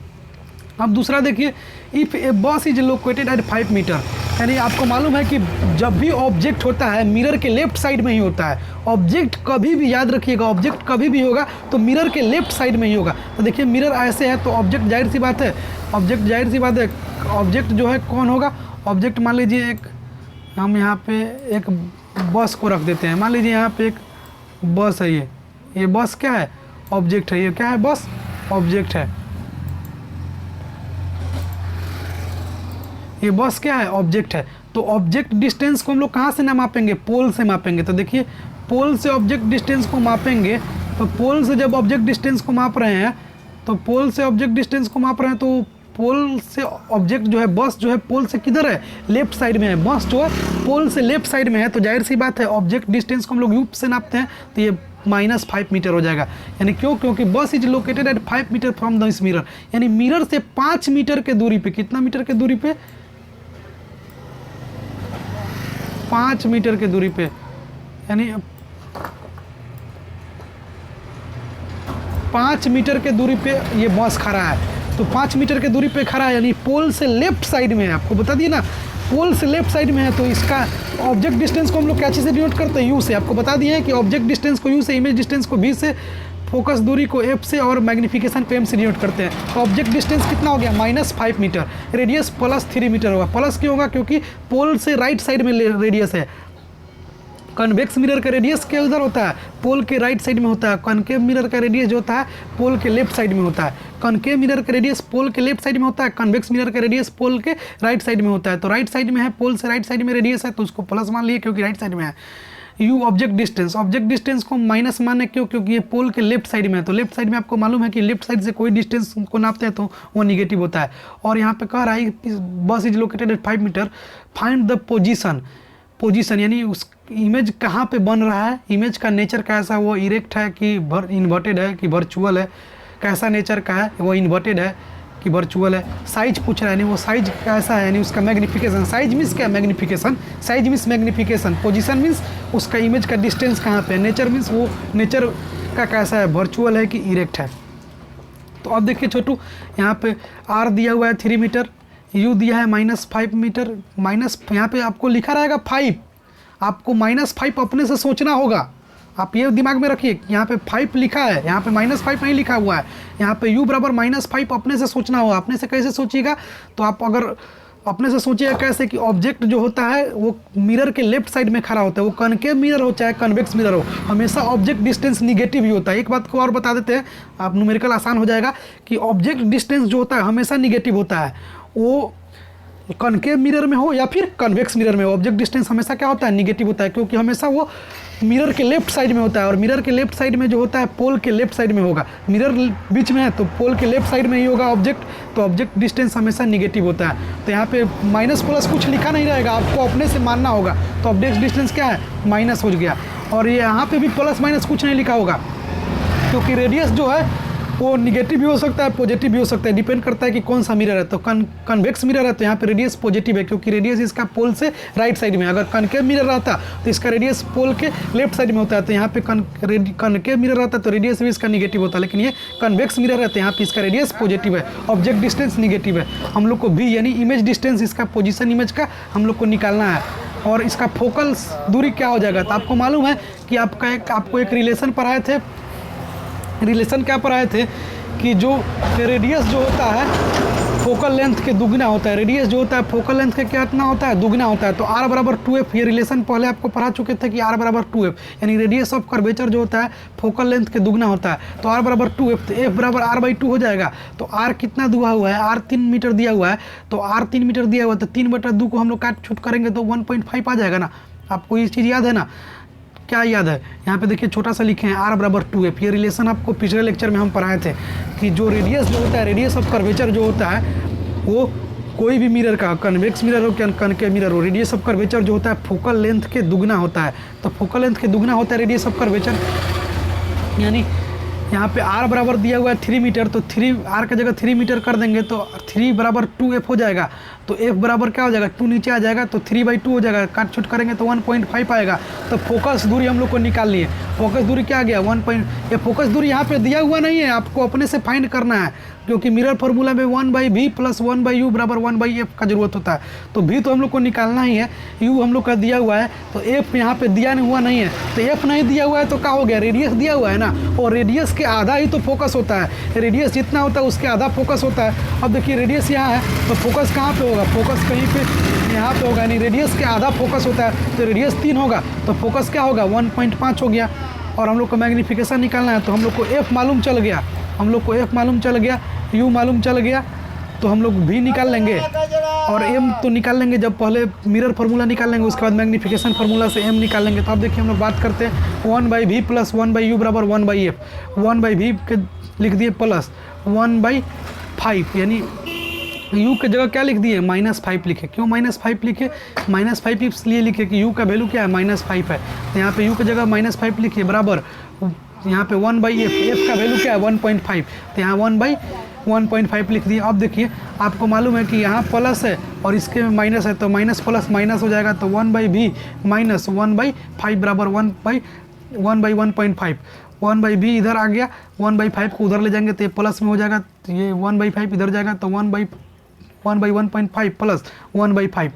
Speaker 1: अब दूसरा देखिए, if A bus is located at 5 metre, यानी आपको मालूम है कि जब भी ऑब्जेक्ट होता है मिरर के लेफ्ट साइड में ही होता है। ऑब्जेक्ट कभी भी, याद रखिएगा, ऑब्जेक्ट कभी भी होगा तो मिरर के लेफ्ट साइड में ही होगा। तो देखिए मिरर ऐसे है तो ऑब्जेक्ट जाहिर सी बात है, ऑब्जेक्ट जो है कौन होगा? ऑब्जेक्ट मान लीजिए एक, हम यहाँ पे एक बस को रख देते हैं। मान लीजिए यहाँ पे एक बस है, ये बस क्या है? ऑब्जेक्ट है। ये क्या है? बस ऑब्जेक्ट है। ये बस क्या है? ऑब्जेक्ट है। तो ऑब्जेक्ट डिस्टेंस को हम लोग कहाँ से ना मापेंगे? पोल से मापेंगे। तो देखिए पोल से ऑब्जेक्ट डिस्टेंस को मापेंगे, तो पोल से जब ऑब्जेक्ट डिस्टेंस को माप रहे हैं तो पोल से ऑब्जेक्ट डिस्टेंस को माप रहे हैं तो पोल से ऑब्जेक्ट जो है, बस जो है पोल से किधर है? लेफ्ट साइड में है। बस जो है पोल से लेफ्ट साइड में है तो जाहिर सी बात है ऑब्जेक्ट डिस्टेंस को हम लोग यूप से नापते हैं तो ये -5 मीटर हो जाएगा। यानी क्यों? क्योंकि bus is located at 5 metre from this mirror, यानी मिरर से 5 मीटर के दूरी पे, कितना मीटर के दूरी पे? 5 मीटर के दूरी पे, यानी 5 मीटर के दूरी पे ये बस खड़ा है। तो 5 मीटर के दूरी पे खड़ा है यानी पोल से लेफ्ट साइड में है। आपको बता दिए ना, पोल से लेफ्ट साइड में है तो इसका ऑब्जेक्ट डिस्टेंस को हम लोग क्या चीज़ से डिनोट करते हैं? यू से। आपको बता दिए हैं कि ऑब्जेक्ट डिस्टेंस को यू से, इमेज डिस्टेंस को v से, फोकस दूरी को f से और मैग्नीफिकेशन को m से डिनोट करते हैं। तो ऑब्जेक्ट डिस्टेंस कितना हो गया? -5 मीटर। रेडियस +3 मीटर होगा। प्लस क्यों होगा? क्योंकि पोल से राइट साइड में रेडियस है। कन्वेक्स मिरर का रेडियस क्या उधर होता है? पोल के राइट साइड में होता है। कनकेव मिरर का रेडियस जो होता है पोल के लेफ्ट साइड में होता है। कनकेव मिरर का रेडियस पोल के लेफ्ट साइड में होता है, कन्वेक्स मिरर का रेडियस पोल के राइट साइड में होता है। तो राइट साइड में है, पोल से राइट साइड में रेडियस है तो उसको प्लस मान लिए क्योंकि राइट साइड में है। यू ऑब्जेक्ट डिस्टेंस को माइनस माने क्यों? क्योंकि ये पोल के लेफ्ट साइड में है। तो लेफ्ट साइड में आपको मालूम है कि लेफ्ट साइड से कोई डिस्टेंस को नापते हैं तो वो निगेटिव होता है। और यहाँ पे कह रहा है bus is located at 5 metre, find the position, यानी उस इमेज कहाँ पे बन रहा है, इमेज का नेचर कैसा, वो इरेक्ट है कि इन्वर्टेड है कि वर्चुअल है, कैसा नेचर का है, वो इन्वर्टेड है कि वर्चुअल है। साइज पूछ रहा है, यानी वो साइज कैसा है, यानी उसका मैग्नीफिकेशन। साइज मीन्स क्या? Magnification. Size means magnification. Position means उसका इमेज का डिस्टेंस कहाँ पे है। नेचर मीन्स वो नेचर का कैसा है, वर्चुअल है कि इरेक्ट है। तो अब देखिए छोटू, यहाँ पे r दिया हुआ है 3 मीटर, u दिया है -5 मीटर, माइनस यहाँ पे आपको लिखा रहेगा 5, आपको -5 अपने से सोचना होगा। आप ये दिमाग में रखिए, यहाँ पे 5 लिखा है, यहाँ पे -5 नहीं लिखा हुआ है। यहाँ पे u बराबर -5 अपने से सोचना होगा। अपने से कैसे सोचिएगा? तो आप अगर अपने से सोचिएगा कैसे कि ऑब्जेक्ट जो होता है वो मिरर के लेफ्ट साइड में खड़ा होता है, वो कनकेव मिरर हो चाहे कन्वेक्स मिरर हो, हमेशा ऑब्जेक्ट डिस्टेंस निगेटिव ही होता है। एक बात को और बता देते हैं, आप न्यूमेरिकल आसान हो जाएगा कि ऑब्जेक्ट डिस्टेंस जो होता है हमेशा निगेटिव होता है। वो कनकेव मिरर में हो या फिर कन्वेक्स मिरर में हो, ऑब्जेक्ट डिस्टेंस हमेशा क्या होता है? निगेटिव होता है, क्योंकि हमेशा वो मिरर के लेफ्ट साइड में होता है। और मिरर के लेफ्ट साइड में जो होता है पोल के लेफ्ट साइड में होगा। मिरर बीच में है तो पोल के लेफ्ट साइड में ही होगा ऑब्जेक्ट, तो ऑब्जेक्ट डिस्टेंस हमेशा निगेटिव होता है। तो यहाँ पे माइनस प्लस कुछ लिखा नहीं रहेगा, आपको अपने से मानना होगा। तो ऑब्जेक्ट डिस्टेंस क्या है? माइनस हो गया। और ये यहाँ पे भी प्लस माइनस कुछ नहीं लिखा होगा, क्योंकि रेडियस जो है वो निगेटिव भी हो सकता है, पॉजिटिव भी हो सकता है, डिपेंड करता है कि कौन सा मिरर है। तो कन्वेक्स मिरर है तो यहाँ पे रेडियस पॉजिटिव है, क्योंकि रेडियस इसका पोल से राइट साइड में। अगर कनकेव मिरर रहता तो इसका रेडियस पोल के लेफ्ट साइड में होता है, तो यहाँ पे कनकेव मिरर रहता तो रेडियस भी इसका निगेटिव होता है। लेकिन ये कन्वेक्स मिरर है तो यहाँ पे इसका रेडियस पॉजिटिव है, ऑब्जेक्ट डिस्टेंस निगेटिव है। हम लोग को भी यानी इमेज डिस्टेंस, इसका पोजिशन इमेज का हम लोग को निकालना है। और इसका फोकल दूरी क्या हो जाएगा? तो आपको मालूम है कि आपको एक रिलेशन पढ़ाए थे रिलेशन क्या पढ़ाए थे कि जो रेडियस जो होता है फोकल लेंथ के दुगना होता है, रेडियस जो होता है फोकल लेंथ के कितना होता है, दुगना होता है। तो r बराबर 2f, ये रिलेशन पहले आपको पढ़ा चुके थे कि r बराबर 2f, यानी रेडियस ऑफ कर्वेचर जो होता है फोकल लेंथ के दुगना होता है। तो r बराबर 2f, तो f बराबर r/2 हो जाएगा। तो r कितना दिया हुआ है, r 3 मीटर दिया हुआ है, तो r 3 मीटर दिया हुआ है, तो 3/2 को हम लोग काट छूट करेंगे तो 1.5 आ जाएगा ना। आपको ये चीज़ याद है ना, क्या याद है? यहाँ पे देखिए छोटा सा लिखे हैं r बराबर 2f। ये रिलेशन आपको पिछले लेक्चर में हम पढ़ाए थे कि जो रेडियस जो होता है, रेडियस ऑफ कर्वेचर जो होता है वो कोई भी मिरर का, कन्वेक्स मिरर हो क्या कनकेव मिरर हो, रेडियस ऑफ कर्वेचर जो होता है फोकल लेंथ के दुगना होता है। तो फोकल लेंथ के दुगना होता है रेडियस ऑफ कर्वेचर, यानी यहाँ पे r बराबर दिया हुआ है 3 मीटर, तो 3 r का जगह 3 मीटर कर देंगे तो 3 बराबर 2f हो जाएगा। तो f बराबर क्या हो जाएगा, 2 नीचे आ जाएगा तो 3/2 हो जाएगा, काट छूट करेंगे तो 1.5 आएगा। तो फोकस दूरी हम लोग को निकाल लिए। फोकस दूरी क्या आ गया, 1. ये फोकस दूरी यहाँ पे दिया हुआ नहीं है, आपको अपने से फाइंड करना है, क्योंकि मिरर फार्मूला में 1/v + 1/u बराबर 1/f का जरूरत होता है। तो v तो हम लोग को निकालना ही है, u हम लोग का दिया हुआ है, तो f यहाँ पे दिया हुआ नहीं है। तो f नहीं दिया हुआ है तो क्या हो गया, रेडियस दिया हुआ है ना, और रेडियस के आधा ही तो फोकस होता है। रेडियस जितना होता है उसके आधा फोकस होता है। अब देखिए रेडियस यहाँ है तो फोकस कहाँ पे होगा, फोकस कहीं पे यहाँ पे होगा, यानी रेडियस के आधा फोकस होता है। तो रेडियस 3 होगा तो फोकस क्या होगा, 1.5 हो गया। और हम लोग को मैग्नीफिकेशन निकालना है, तो हम लोग को f मालूम चल गया, हम लोग को f मालूम चल गया, u मालूम चल गया, तो हम लोग v निकाल लेंगे और m तो निकाल लेंगे जब पहले मिरर फार्मूला निकाल लेंगे, उसके बाद मैग्नीफिकेशन फार्मूला से m निकाल लेंगे। तो अब देखिए हम लोग बात करते हैं 1/v + 1/u बराबर 1/f। 1/v के लिख दिए प्लस 1/5, यानी u के जगह क्या लिख दिए, -5 लिखे। क्यों -5 लिखे, -5 इसलिए लिखे कि u का वैल्यू क्या है, -5 है। तो यहाँ पे u की जगह -5 लिखिए बराबर यहाँ पे 1/f, f का वैल्यू क्या है 1.5, तो यहाँ 1/1.5 लिख दिए। अब देखिए आपको मालूम है कि यहाँ प्लस है और इसके में माइनस है, तो माइनस प्लस माइनस हो जाएगा। तो 1/v - 1/5 बराबर 1/1.5। 1/v इधर आ गया, 1/5 को उधर ले जाएंगे तो ये प्लस में हो जाएगा, तो ये 1/5 इधर जाएगा, तो 1/1.5 प्लस 1/5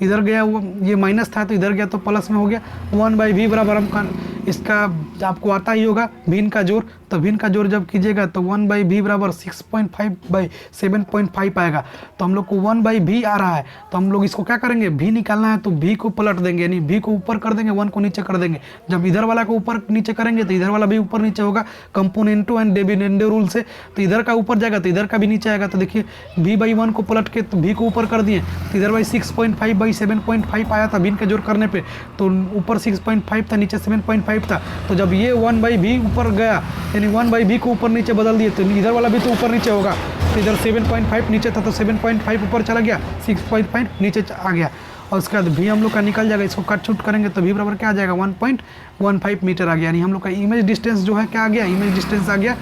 Speaker 1: इधर गया, वो ये माइनस था तो इधर गया तो प्लस में हो गया। 1/v बराबर हम इसका आपको आता ही होगा भिन्न का जोड़, तो भिन्न का जोड़ जब कीजिएगा तो 1/v बराबर 6.5/7.5 आएगा। तो हम लोग को 1/v आ रहा है, तो हम लोग इसको क्या करेंगे, v निकालना है तो v को पलट देंगे, यानी v को ऊपर कर देंगे, 1 को नीचे कर देंगे। जब इधर वाला को ऊपर नीचे करेंगे तो इधर वाला भी ऊपर नीचे होगा, कंपोनेंटो एंड डिविडेंडो रूल से। तो इधर का ऊपर जाएगा तो इधर का भी नीचे आएगा। तो देखिए v/1 को पलट के तो v को ऊपर कर दिए, तो इधर भाई 6.5/7.5 आया था भिन्न का जोड़ करने पे, तो ऊपर 6.5 था नीचे 7.5 था। तो जब ये 1/v ऊपर गया, यानी 1/v को ऊपर नीचे बदल दिए, तो इधर वाला भी तो ऊपर नीचे होगा। तो इधर 7.5 नीचे था तो 7.5 ऊपर चला गया, 6.5 नीचे आ गया। और उसके बाद v हम लोग का निकल जाएगा, इसको कट छूट करेंगे तो v बराबर क्या आ जाएगा 1.15 मीटर आ गया। यानी हम लोग का इमेज डिस्टेंस जो है क्या आ गया, इमेज डिस्टेंस आ गया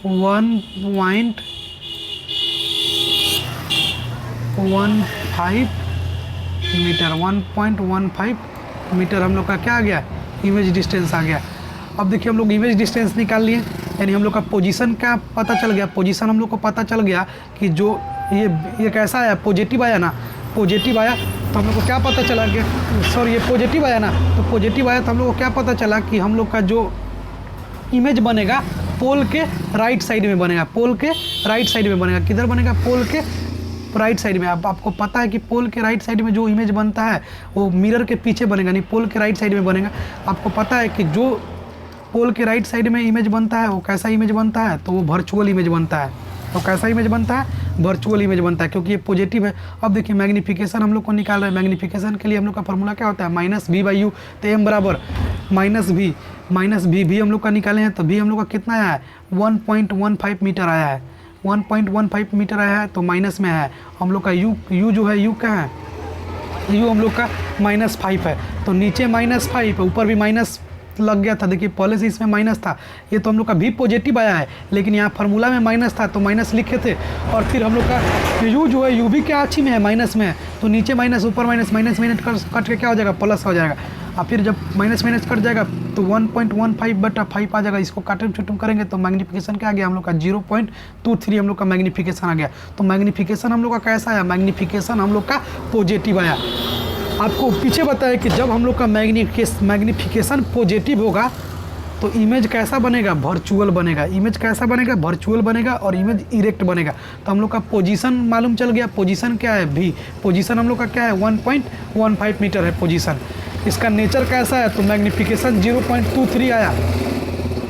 Speaker 1: 1.15 मीटर। 1.15 मीटर हम लोग का क्या आ गया, इमेज डिस्टेंस आ गया। अब देखिए हम लोग इमेज डिस्टेंस निकाल लिए, यानी हम लोग का पोजीशन क्या पता चल गया, पोजीशन हम लोग को पता चल गया कि जो ये कैसा आया, पॉजिटिव आया ना, पॉजिटिव आया तो हम लोग को क्या पता चला कि सॉरी ये पॉजिटिव आया ना, तो पॉजिटिव आया तो हम लोग को क्या पता चला कि हम लोग का जो इमेज बनेगा पोल के राइट साइड में बनेगा, पोल के राइट साइड में बनेगा। किधर बनेगा, पोल के राइट साइड में। अब आपको पता है कि पोल के राइट साइड में जो इमेज बनता है वो मिरर के पीछे बनेगा, नहीं पोल के राइट साइड में बनेगा। आपको पता है कि जो पोल के राइट साइड में इमेज बनता है वो कैसा इमेज बनता है, तो वो वर्चुअल इमेज बनता है। तो कैसा इमेज बनता है, वर्चुअल इमेज बनता है, क्योंकि ये पॉजिटिव है। अब देखिए मैग्नीफिकेशन हम लोग को निकाल रहे हैं, मैग्नीफिकेशन के लिए हम लोग का फॉर्मूला क्या होता है, -v/u। तो m बराबर -v हम लोग का निकाले हैं, तो v हम लोग का कितना आया है 1.15 मीटर आया है, 1.15 मीटर आया है, तो माइनस में है। हम लोग का u जो है u क्या है, u हम लोग का -5 है, तो नीचे -5 है, ऊपर भी माइनस लग गया था। देखिए पहले से इसमें माइनस था, ये तो हम लोग का भी पॉजिटिव आया है, लेकिन यहाँ फार्मूला में माइनस था तो माइनस लिखे थे। और फिर हम लोग का u जो है u भी क्या अच्छी में है, माइनस में है, तो नीचे माइनस ऊपर माइनस, माइनस कट के क्या हो जाएगा, प्लस हो जाएगा। और फिर जब माइनस कट जाएगा तो 1.15/5 आ जाएगा। इसको काटम छुटम करेंगे तो मैग्नीफिकेशन क्या आ गया हम लोग का 0.23 हम लोग का मैग्नीफिकेशन आ गया। तो मैग्नीफिकेशन हम लोग का कैसा आया, मैग्नीफिकेशन हम लोग का पॉजिटिव आया। आपको पीछे बताया कि जब हम लोग का मैग्नीफिकेशन पॉजिटिव होगा तो इमेज कैसा बनेगा, वर्चुअल बनेगा। इमेज कैसा बनेगा, वर्चुअल बनेगा और इमेज इरेक्ट बनेगा। तो हम लोग का पोजीशन मालूम चल गया, पोजीशन क्या है भी, पोजीशन हम लोग का क्या है 1.15 मीटर है पोजीशन। इसका नेचर कैसा है, तो मैग्नीफिकेशन 0.23 आया,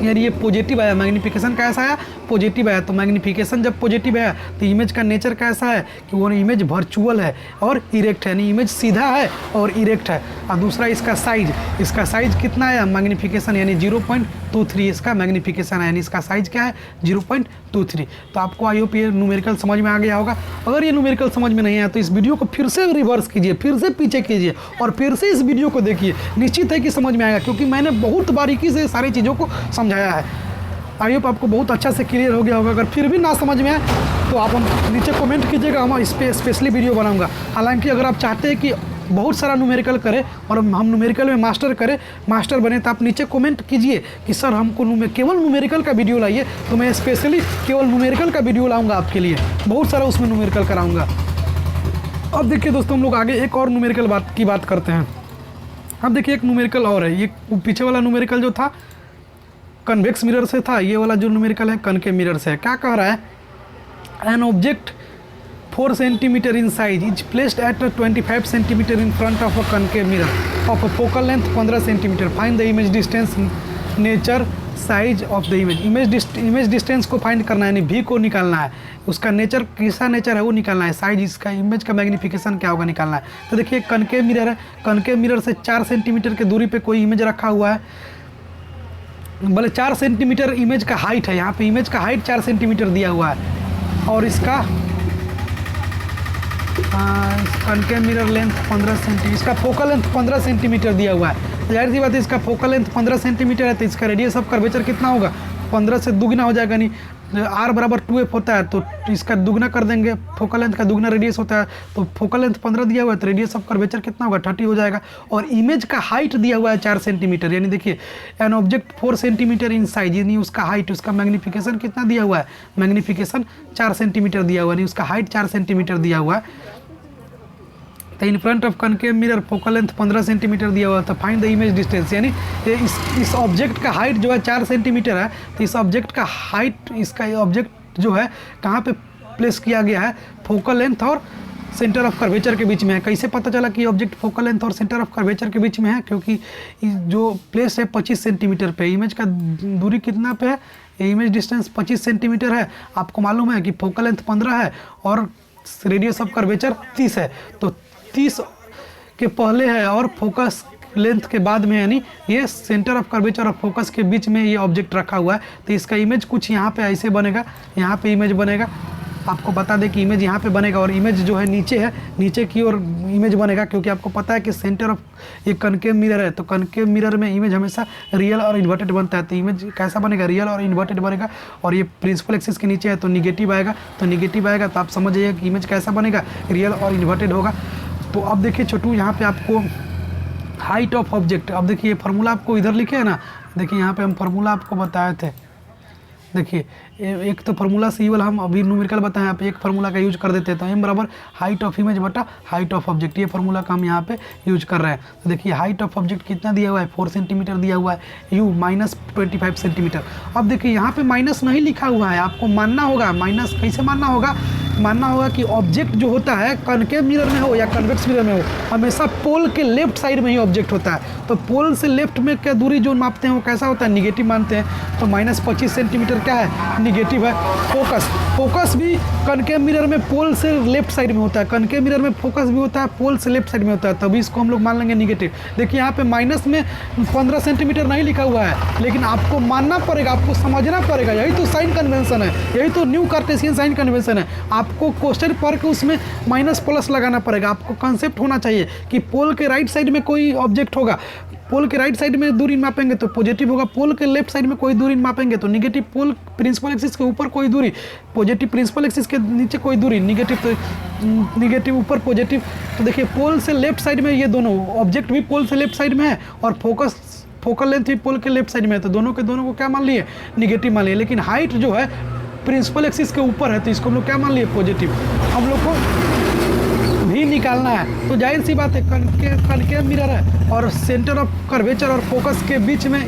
Speaker 1: यानी ये पॉजिटिव आया। मैग्नीफिकेशन कैसा आया, पॉजिटिव आया। तो मैग्नीफिकेशन जब पॉजिटिव आया तो इमेज का नेचर कैसा है कि वो इमेज वर्चुअल है और इरेक्ट है, यानी इमेज सीधा है और इरेक्ट है। और दूसरा इसका साइज कितना आया, मैग्नीफिकेशन यानी 0.23 इसका मैग्नीफिकेशन है, यानी इसका साइज क्या है 0.23। तो आपको आई होप ये न्यूमेरिकल समझ में आ गया होगा। अगर ये न्यूमेरिकल समझ में नहीं आया तो इस वीडियो को फिर से रिवर्स कीजिए, फिर से पीछे कीजिए और फिर से इस वीडियो को देखिए, निश्चित है कि समझ में आएगा, क्योंकि मैंने बहुत बारीकी से सारी चीज़ों को समझाया है। आई होप आपको बहुत अच्छा से क्लियर हो गया होगा। अगर फिर भी ना समझ में आए तो आप नीचे कमेंट कीजिएगा, हम इस पर स्पेशली वीडियो बनाऊंगा। हालांकि अगर आप चाहते हैं कि बहुत सारा न्यूमेरिकल करें और हम न्यूमेरिकल में मास्टर बने, तो आप नीचे कमेंट कीजिए कि सर हमको केवल न्यूमेरिकल का वीडियो लाइए, तो मैं स्पेशली केवल न्यूमेरिकल का वीडियो लाऊंगा आपके लिए, बहुत सारा उसमें न्यूमेरिकल कराऊंगा। अब देखिए दोस्तों, हम लोग आगे एक और न्यूमेरिकल की बात करते हैं। अब देखिए एक न्यूमेरिकल और है, ये पीछे वाला न्यूमेरिकल जो था कन्वेक्स मिरर से था, ये वाला जो न्यूमेरिकल है कनकेव मिरर से है। क्या कह रहा है, an object 4 centimetre in size is placed at 25 centimetre in front of a concave mirror of a focal length 15 centimetre, find the image distance, nature, size of the image distance को find करना है, यानी भी को निकालना है, उसका nature कैसा नेचर है वो निकालना है, साइज इसका इमेज का मैग्नीफिकेशन क्या होगा निकालना है। तो देखिए कनकेव मिरर है, कनकेव मिरर से 4 सेंटीमीटर की दूरी पे कोई इमेज रखा हुआ है, बोले 4 सेंटीमीटर इमेज का हाइट है, यहाँ पे इमेज का हाइट 4 सेंटीमीटर दिया हुआ है और इसका कनकेव मिरर लेंथ 15 सेंटीमीटर, इसका फोकल लेंथ 15 सेंटीमीटर दिया हुआ है। जाहिर सी बात है इसका फोकल लेंथ 15 सेंटीमीटर है, तो इसका रेडियस ऑफ कर्वेचर कितना होगा, 15 से दुगना हो जाएगा, नहीं r बराबर 2f होता है, तो इसका दुगना कर देंगे, फोकल लेंथ का दुगना रेडियस होता है, तो फोकल लेंथ 15 दिया हुआ है तो रेडियस ऑफ कर्वेचर कितना होगा 30 हो जाएगा। और इमेज का हाइट दिया हुआ है 4 सेंटीमीटर, यानी देखिए an object 4 centimetre in size, यानी उसका हाइट, उसका मैग्नीफिकेशन कितना दिया हुआ है, मैग्नीफिकेशन 4 सेंटीमीटर दिया हुआ है, यानी उसका हाइट 4 सेंटीमीटर दिया हुआ है। तो in front of concave mirror focal length 15 centimetre दिया हुआ है, तो फाइंड द इमेज डिस्टेंस, यानी इस ऑब्जेक्ट का हाइट जो है 4 सेंटीमीटर है, तो इस ऑब्जेक्ट का हाइट, इसका ऑब्जेक्ट जो है कहाँ पे प्लेस किया गया है, फोकल लेंथ और सेंटर ऑफ कर्वेचर के बीच में है। कैसे पता चला कि ऑब्जेक्ट फोकल लेंथ और सेंटर ऑफ कर्वेचर के बीच में है, क्योंकि जो प्लेस है 25 सेंटीमीटर पे, इमेज का दूरी कितना पे है, इमेज डिस्टेंस 25 सेंटीमीटर है। आपको मालूम है कि फोकल लेंथ 15 है और रेडियस ऑफ कर्वेचर 30 है, तो 30 के पहले है और फोकस लेंथ के बाद में, यानी ये सेंटर ऑफ कर्वेचर और फोकस के बीच में ये ऑब्जेक्ट रखा हुआ है। तो इसका इमेज कुछ यहाँ पे ऐसे बनेगा, यहाँ पे इमेज बनेगा, आपको बता दें कि इमेज यहाँ पे बनेगा और इमेज जो है नीचे है, नीचे की ओर इमेज बनेगा, क्योंकि आपको पता है कि सेंटर ऑफ ये कनकेव मिरर है, तो कनकेव मिरर में इमेज हमेशा रियल और इन्वर्टेड बनता है। तो इमेज कैसा बनेगा, रियल और इन्वर्टेड बनेगा, और ये प्रिंसिपल एक्सिस के नीचे है तो निगेटिव आएगा, तो निगेटिव आएगा तो आप समझ जाइए कि इमेज कैसा बनेगा, रियल और इन्वर्टेड होगा। तो अब देखिए छोटू, यहाँ पे आपको हाइट ऑफ ऑब्जेक्ट, अब देखिए फार्मूला आपको इधर लिखे है ना, देखिए यहाँ पे हम फार्मूला आपको बताए थे, देखिए एक तो फार्मूला से वाला हम अभी न्यूमेरिकल बताएं, यहाँ पे एक फार्मूला का यूज कर देते हैं, तो m बराबर हाइट ऑफ इमेज बटा हाइट ऑफ ऑब्जेक्ट, ये फार्मूला का हम यहाँ पे यूज कर रहे हैं। तो देखिए हाइट ऑफ ऑब्जेक्ट कितना दिया हुआ है, 4 सेंटीमीटर दिया हुआ है, u माइनस 25 सेंटीमीटर। अब देखिए यहाँ पे माइनस नहीं लिखा हुआ है, आपको मानना होगा, माइनस कैसे मानना होगा, मानना होगा कि ऑब्जेक्ट जो होता है कनकेव मिरर में हो या कन्वेक्स मिरर में हो, हमेशा पोल के लेफ्ट साइड में ही ऑब्जेक्ट होता है। तो पोल से लेफ्ट में क्या दूरी जो मापते हैं वो कैसा होता है, निगेटिव मानते हैं। तो माइनस 25 सेंटीमीटर क्या है, निगेटिव है। फोकस भी कनकेव मिरर में पोल से लेफ्ट साइड में होता है, कनकेव मिरर में फोकस भी होता है पोल से लेफ्ट साइड में होता है, तभी इसको हम लोग मान लेंगे निगेटिव। देखिए यहाँ पे माइनस में 15 सेंटीमीटर नहीं लिखा हुआ है, लेकिन आपको मानना पड़ेगा, आपको समझना पड़ेगा, यही तो साइन कन्वेंशन है, यही तो न्यू कार्टेशियन साइन कन्वेंशन है। आपको क्वेश्चन पढ़ के उसमें माइनस प्लस लगाना पड़ेगा, आपको कंसेप्ट होना चाहिए कि पोल के राइट साइड में कोई ऑब्जेक्ट होगा, पोल के राइट साइड में दूरी मापेंगे तो पॉजिटिव होगा, पोल के लेफ्ट साइड में कोई दूरी मापेंगे तो निगेटिव, पोल प्रिंसिपल एक्सिस के ऊपर कोई दूरी पॉजिटिव, प्रिंसिपल एक्सिस के नीचे कोई दूरी निगेटिव, तो निगेटिव ऊपर पॉजिटिव। तो देखिए पोल से लेफ्ट साइड में ये दोनों ऑब्जेक्ट भी पोल से लेफ्ट साइड में है और फोकल लेंथ भी पोल के लेफ्ट साइड में है, तो दोनों के दोनों को क्या मान लिए, निगेटिव मान लिए। लेकिन हाइट जो है प्रिंसिपल एक्सिस के ऊपर है, तो इसको हम लोग क्या मान लिए, पॉजिटिव। हम लोग को भी निकालना है, तो जाहिर सी बात है कनकेव मिरर है और सेंटर ऑफ कर्वेचर और फोकस के बीच में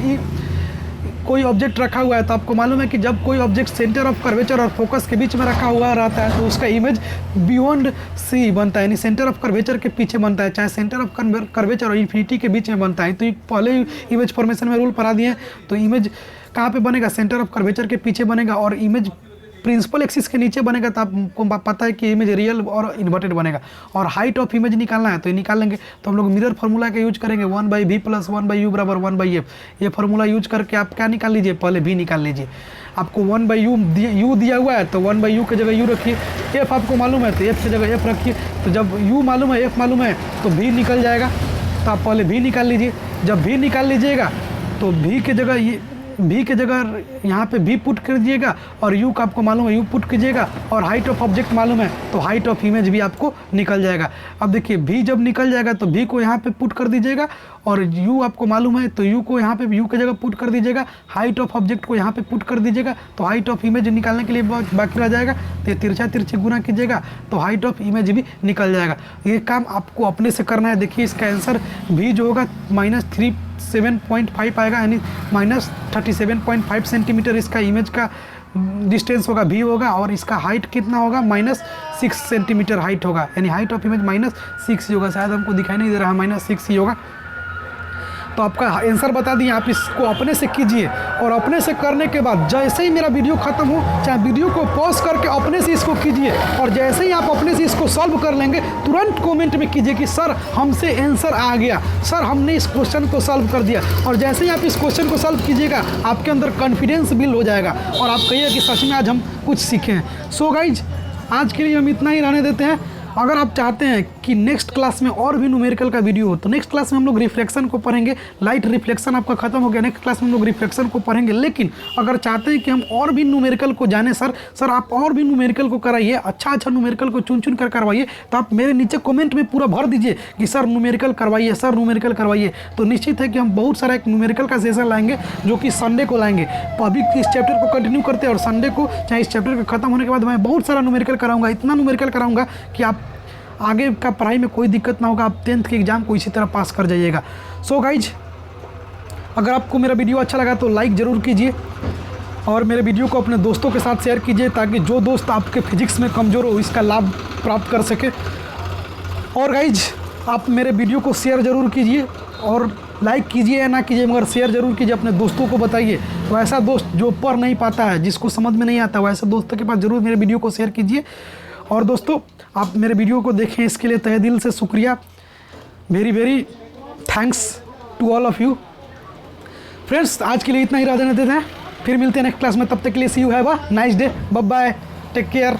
Speaker 1: कोई ऑब्जेक्ट रखा हुआ है तो आपको मालूम है कि जब कोई ऑब्जेक्ट सेंटर ऑफ कर्वेचर और फोकस के बीच में रखा हुआ रहता है तो उसका इमेज बियॉन्ड सी बनता है, यानी सेंटर ऑफ कर्वेचर के पीछे बनता है, चाहे सेंटर ऑफ कर्वेचर और इन्फिनिटी के बीच में बनता है। तो पहले इमेज फॉर्मेशन में रूल पढ़ा दिए हैं। तो इमेज कहाँ पे बनेगा, सेंटर ऑफ कर्वेचर के पीछे बनेगा और इमेज प्रिंसिपल एक्सिस के नीचे बनेगा। तो आपको पता है कि इमेज रियल और इन्वर्टेड बनेगा। और हाइट ऑफ इमेज निकालना है तो ये निकाल लेंगे। तो हम लोग मिरर फार्मूला का यूज करेंगे 1/v + 1/u = 1/f। ये फार्मूला यूज करके आप क्या निकाल लीजिए, पहले v निकाल लीजिए। आपको 1/u दिया हुआ है तो 1/u की जगह u रखिए। f आपको मालूम है तो f की जगह f रखिए। तो जब u मालूम है f मालूम है तो v निकल जाएगा। तो आप पहले v निकाल लीजिए। जब v निकाल लीजिएगा तो v की जगह यहाँ पे v पुट कर दीजिएगा और u का आपको मालूम है u पुट कीजिएगा और हाइट ऑफ ऑब्जेक्ट मालूम है तो हाइट ऑफ इमेज भी आपको निकल जाएगा। अब देखिए v जब निकल जाएगा तो v को यहाँ पे पुट कर दीजिएगा और u आपको मालूम है तो u को यहाँ पे u की जगह पुट कर दीजिएगा, हाइट ऑफ ऑब्जेक्ट को यहाँ पे पुट कर दीजिएगा तो हाइट ऑफ इमेज निकालने के लिए बाकी रह जाएगा। तो ये तिरछा गुना कीजिएगा तो हाइट ऑफ इमेज भी निकल जाएगा। ये काम आपको अपने से करना है। देखिए इसका आंसर v जो होगा -37.5 आएगा, यानी -37.5 सेंटीमीटर इसका इमेज का डिस्टेंस होगा, v होगा। और इसका हाइट कितना होगा, -6 सेंटीमीटर हाइट होगा, यानी हाइट ऑफ इमेज -6 ही होगा। शायद हमको दिखाई नहीं दे रहा है, -6 ही होगा। तो आपका आंसर बता दिए। आप इसको अपने से कीजिए और अपने से करने के बाद जैसे ही मेरा वीडियो ख़त्म हो, चाहे वीडियो को पॉज करके अपने से इसको कीजिए और जैसे ही आप अपने से इसको सॉल्व कर लेंगे तुरंत कमेंट में कीजिए कि सर हमसे आंसर आ गया, सर हमने इस क्वेश्चन को सॉल्व कर दिया। और जैसे ही आप इस क्वेश्चन को सॉल्व कीजिएगा आपके अंदर कॉन्फिडेंस बिल्ड हो जाएगा और आप कहिए कि सच में आज हम कुछ सीखे हैं। सो गाइज आज के लिए हम इतना ही रहने देते हैं। अगर आप चाहते हैं कि नेक्स्ट क्लास में और भी न्यूमेरिकल का वीडियो हो तो नेक्स्ट क्लास में हम लोग रिफ्लेक्शन को पढ़ेंगे। लाइट रिफ्लेक्शन आपका खत्म हो गया, नेक्स्ट क्लास में हम लोग रिफ्लेक्शन को पढ़ेंगे। लेकिन अगर चाहते हैं कि हम और भी न्यूमेरिकल को जाने, सर आप और भी न्यूमेरिकल को कराइए, अच्छा न्यूमेरिकल को चुन कर करवाइए, तो आप मेरे नीचे कमेंट में पूरा भर दीजिए कि सर न्यूमेरिकल करवाइए, सर न्यूमेरिकल करवाइए। तो निश्चित है कि हम बहुत सारा एक न्यूमेरिकल का सेशन लाएंगे जो कि संडे को लाएंगे। तो अभी इस चैप्टर को कंटिन्यू करते हैं और संडे को चाहे इस चैप्टर के खत्म होने के बाद मैं बहुत सारा न्यूमेरिकल कराऊंगा, इतना न्यूमेरिकल कराऊंगा कि आप आगे का पढ़ाई में कोई दिक्कत ना होगा, आप 10th के एग्ज़ाम को इसी तरह पास कर जाइएगा। सो गाइज अगर आपको मेरा वीडियो अच्छा लगा तो लाइक ज़रूर कीजिए और मेरे वीडियो को अपने दोस्तों के साथ शेयर कीजिए ताकि जो दोस्त आपके फिजिक्स में कमज़ोर हो इसका लाभ प्राप्त कर सके। और गाइज आप मेरे वीडियो को शेयर ज़रूर कीजिए और लाइक कीजिए या ना कीजिए मगर शेयर ज़रूर कीजिए, अपने दोस्तों को बताइए। तो ऐसा दोस्त जो पढ़ नहीं पाता है, जिसको समझ में नहीं आता, वैसे दोस्तों के पास ज़रूर मेरे वीडियो को शेयर कीजिए। और दोस्तों आप मेरे वीडियो को देखें इसके लिए तहे दिल से शुक्रिया। Very thanks to all of you friends. आज के लिए इतना ही रहने देते हैं, फिर मिलते हैं नेक्स्ट क्लास में। तब तक के लिए see you, have a nice day, bye bye, take care.